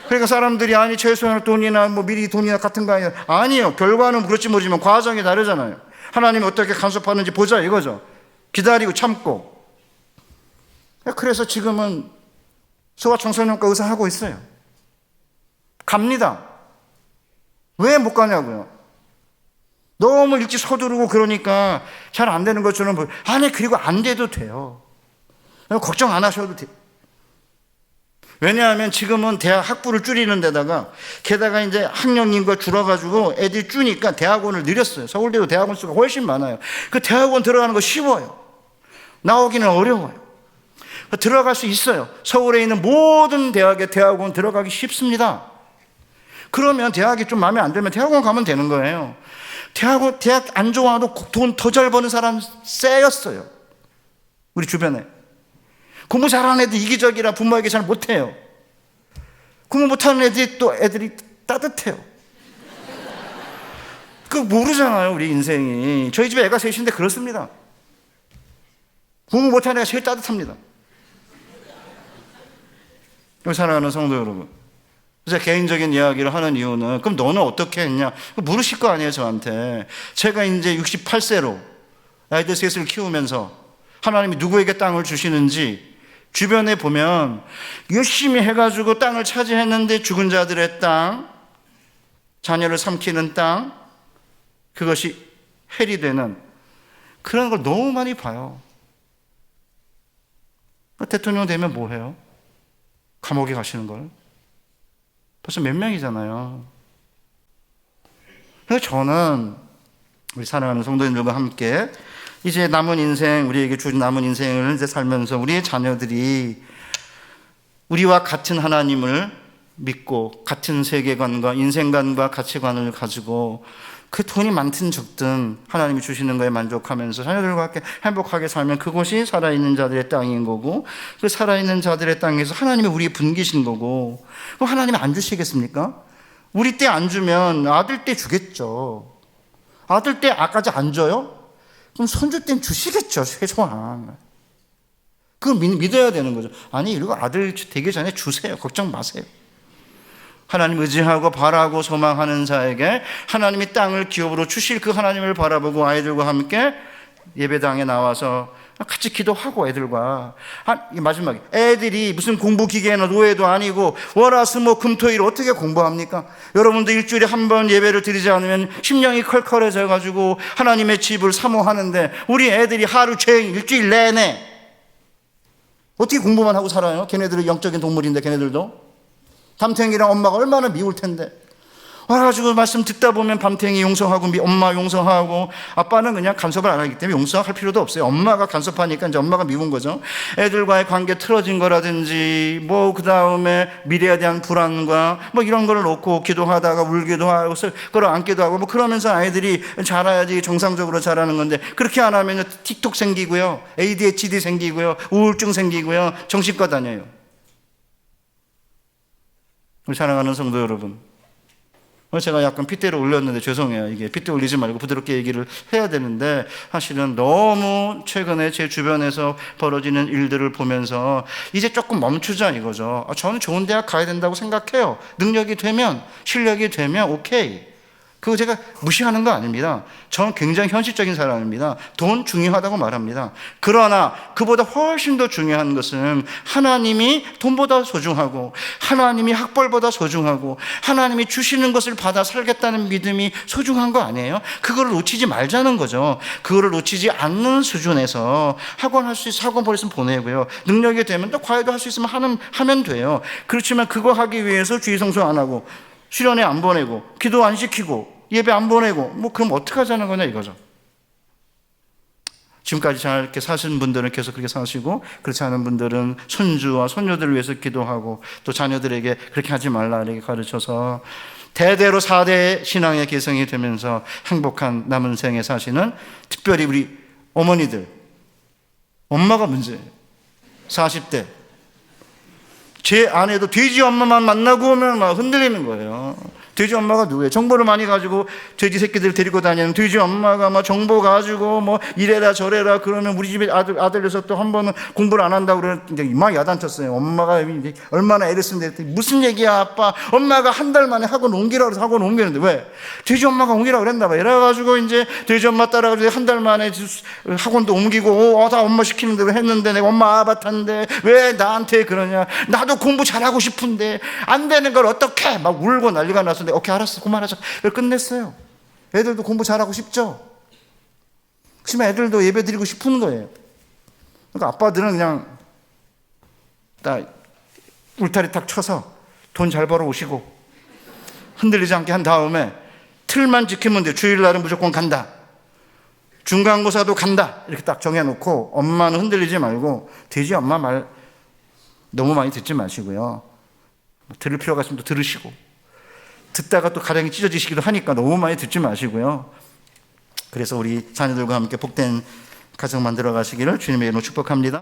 그러니까 사람들이 아니 최소한 돈이나 뭐 미리 돈이나 같은 거 아니야. 아니에요. 결과는 그렇지 모르지만 과정이 다르잖아요. 하나님이 어떻게 간섭하는지 보자 이거죠. 기다리고 참고. 그래서 지금은 소아청소년과 의사하고 있어요. 갑니다. 왜 못 가냐고요. 너무 일찍 서두르고 그러니까 잘 안 되는 것처럼 보여요. 아니 그리고 안 돼도 돼요. 걱정 안 하셔도 돼요. 왜냐하면 지금은 대학 학부를 줄이는 데다가 게다가 이제 학령인구가 줄어가지고 애들이 주니까 대학원을 늘렸어요. 서울대도 대학원 수가 훨씬 많아요. 그 대학원 들어가는 거 쉬워요. 나오기는 어려워요. 들어갈 수 있어요. 서울에 있는 모든 대학에 대학원 들어가기 쉽습니다. 그러면 대학이 좀 마음에 안 들면 대학원 가면 되는 거예요. 대학 안 좋아도 돈 더 잘 버는 사람 쎄였어요. 우리 주변에. 공부 잘하는 애들 이기적이라 부모에게 잘 못해요. 공부 못하는 애들이 따뜻해요. 그거 모르잖아요, 우리 인생이. 저희 집에 애가 셋인데 그렇습니다. 공부 못하는 애가 제일 따뜻합니다. 사랑하는 성도 여러분, 제가 개인적인 이야기를 하는 이유는 그럼 너는 어떻게 했냐 물으실 거 아니에요 저한테. 제가 이제 68세로 아이들 셋을 키우면서 하나님이 누구에게 땅을 주시는지 주변에 보면 열심히 해가지고 땅을 차지했는데 죽은 자들의 땅, 자녀를 삼키는 땅, 그것이 헬이 되는 그런 걸 너무 많이 봐요. 대통령 되면 뭐 해요? 감옥에 가시는 걸? 벌써 몇 명이잖아요. 그래서 저는 우리 사랑하는 성도님들과 함께 이제 남은 인생, 우리에게 주신 남은 인생을 이제 살면서 우리의 자녀들이 우리와 같은 하나님을 믿고 같은 세계관과 인생관과 가치관을 가지고 그 돈이 많든 적든 하나님이 주시는 거에 만족하면서 자녀들과 함께 행복하게 살면 그곳이 살아있는 자들의 땅인 거고 그 살아있는 자들의 땅에서 하나님이 우리에 분기신 거고 그럼 하나님이 안 주시겠습니까? 우리 때 안 주면 아들 때 주겠죠. 아들 때까지 안 줘요? 그럼 손주 때는 주시겠죠, 최소한. 그걸 믿어야 되는 거죠. 아니, 이러고 아들 되기 전에 주세요. 걱정 마세요. 하나님 의지하고 바라고 소망하는 자에게 하나님이 땅을 기업으로 주실 그 하나님을 바라보고 아이들과 함께 예배당에 나와서 같이 기도하고 애들과 마지막에 애들이 무슨 공부 기계나 노예도 아니고 월화수목 금토일 어떻게 공부합니까? 여러분도 일주일에 한 번 예배를 드리지 않으면 심령이 컬컬해져 가지고 하나님의 집을 사모하는데 우리 애들이 하루 종일 일주일 내내 어떻게 공부만 하고 살아요? 걔네들은 영적인 동물인데 걔네들도 밤탱이랑 엄마가 얼마나 미울 텐데 와가지고 말씀 듣다 보면 밤탱이 용서하고 엄마 용서하고 아빠는 그냥 간섭을 안 하기 때문에 용서할 필요도 없어요. 엄마가 간섭하니까 이제 엄마가 미운 거죠. 애들과의 관계 틀어진 거라든지 뭐 그 다음에 미래에 대한 불안과 뭐 이런 걸 놓고 기도하다가 울기도 하고 끌어안기도 하고 뭐 그러면서 아이들이 자라야지 정상적으로 자라는 건데 그렇게 안 하면 틱톡 생기고요, ADHD 생기고요, 우울증 생기고요, 정신과 다녀요. 우리 사랑하는 성도 여러분, 제가 약간 핏대를 올렸는데 죄송해요. 이게 핏대 올리지 말고 부드럽게 얘기를 해야 되는데 사실은 너무 최근에 제 주변에서 벌어지는 일들을 보면서 이제 조금 멈추자 이거죠. 저는 좋은 대학 가야 된다고 생각해요. 능력이 되면 실력이 되면 오케이. 그거 제가 무시하는 거 아닙니다. 저는 굉장히 현실적인 사람입니다. 돈 중요하다고 말합니다. 그러나 그보다 훨씬 더 중요한 것은 하나님이 돈보다 소중하고 하나님이 학벌보다 소중하고 하나님이 주시는 것을 받아 살겠다는 믿음이 소중한 거 아니에요? 그거를 놓치지 말자는 거죠. 그거를 놓치지 않는 수준에서 학원 할 수 있으면 학원 보냈으면 보내고요. 능력이 되면 또 과외도 할 수 있으면 하면 돼요. 그렇지만 그거 하기 위해서 주의 성수 안 하고 수련회 안 보내고 기도 안 시키고 예배 안 보내고 뭐 그럼 어떻게 하자는 거냐 이거죠. 지금까지 잘 이렇게 사신 분들은 계속 그렇게 사시고 그렇지 않은 분들은 손주와 손녀들을 위해서 기도하고 또 자녀들에게 그렇게 하지 말라 이렇게 가르쳐서 대대로 4대 신앙의 계승이 되면서 행복한 남은 생에 사시는 특별히 우리 어머니들, 엄마가 문제예요. 40대 제 아내도 돼지 엄마만 만나고 오면 막 흔들리는 거예요. 돼지 엄마가 누구예요? 정보를 많이 가지고 돼지 새끼들 데리고 다니는 돼지 엄마가 뭐 정보 가지고 뭐 이래라 저래라 그러면 우리 집에 아들 녀석도 한 번은 공부를 안 한다고 그러는데 막 야단쳤어요. 엄마가 얼마나 애를 쓰는데 무슨 얘기야 아빠? 엄마가 한 달 만에 학원 옮기라고 해서 학원 옮기는데 왜? 돼지 엄마가 옮기라고 그랬나 봐. 이래가지고 이제 돼지 엄마 따라가지고 한 달 만에 학원도 옮기고 다 엄마 시키는 대로 했는데 내가 엄마 아바타인데 왜 나한테 그러냐? 나도 공부 잘하고 싶은데 안 되는 걸 어떻게 막 울고 난리가 나서 오케이 알았어 그만하자. 그걸 끝냈어요. 애들도 공부 잘하고 싶죠. 그렇지만 애들도 예배 드리고 싶은 거예요. 그러니까 아빠들은 그냥 딱 울타리 탁 쳐서 돈 잘 벌어 오시고 흔들리지 않게 한 다음에 틀만 지키면 돼. 주일날은 무조건 간다. 중간고사도 간다. 이렇게 딱 정해놓고 엄마는 흔들리지 말고 돼지 엄마 말 너무 많이 듣지 마시고요. 들을 필요가 있으면 또 들으시고 듣다가 또 가량이 찢어지시기도 하니까 너무 많이 듣지 마시고요. 그래서 우리 자녀들과 함께 복된 가정 만들어 가시기를 주님의 이름으로 축복합니다.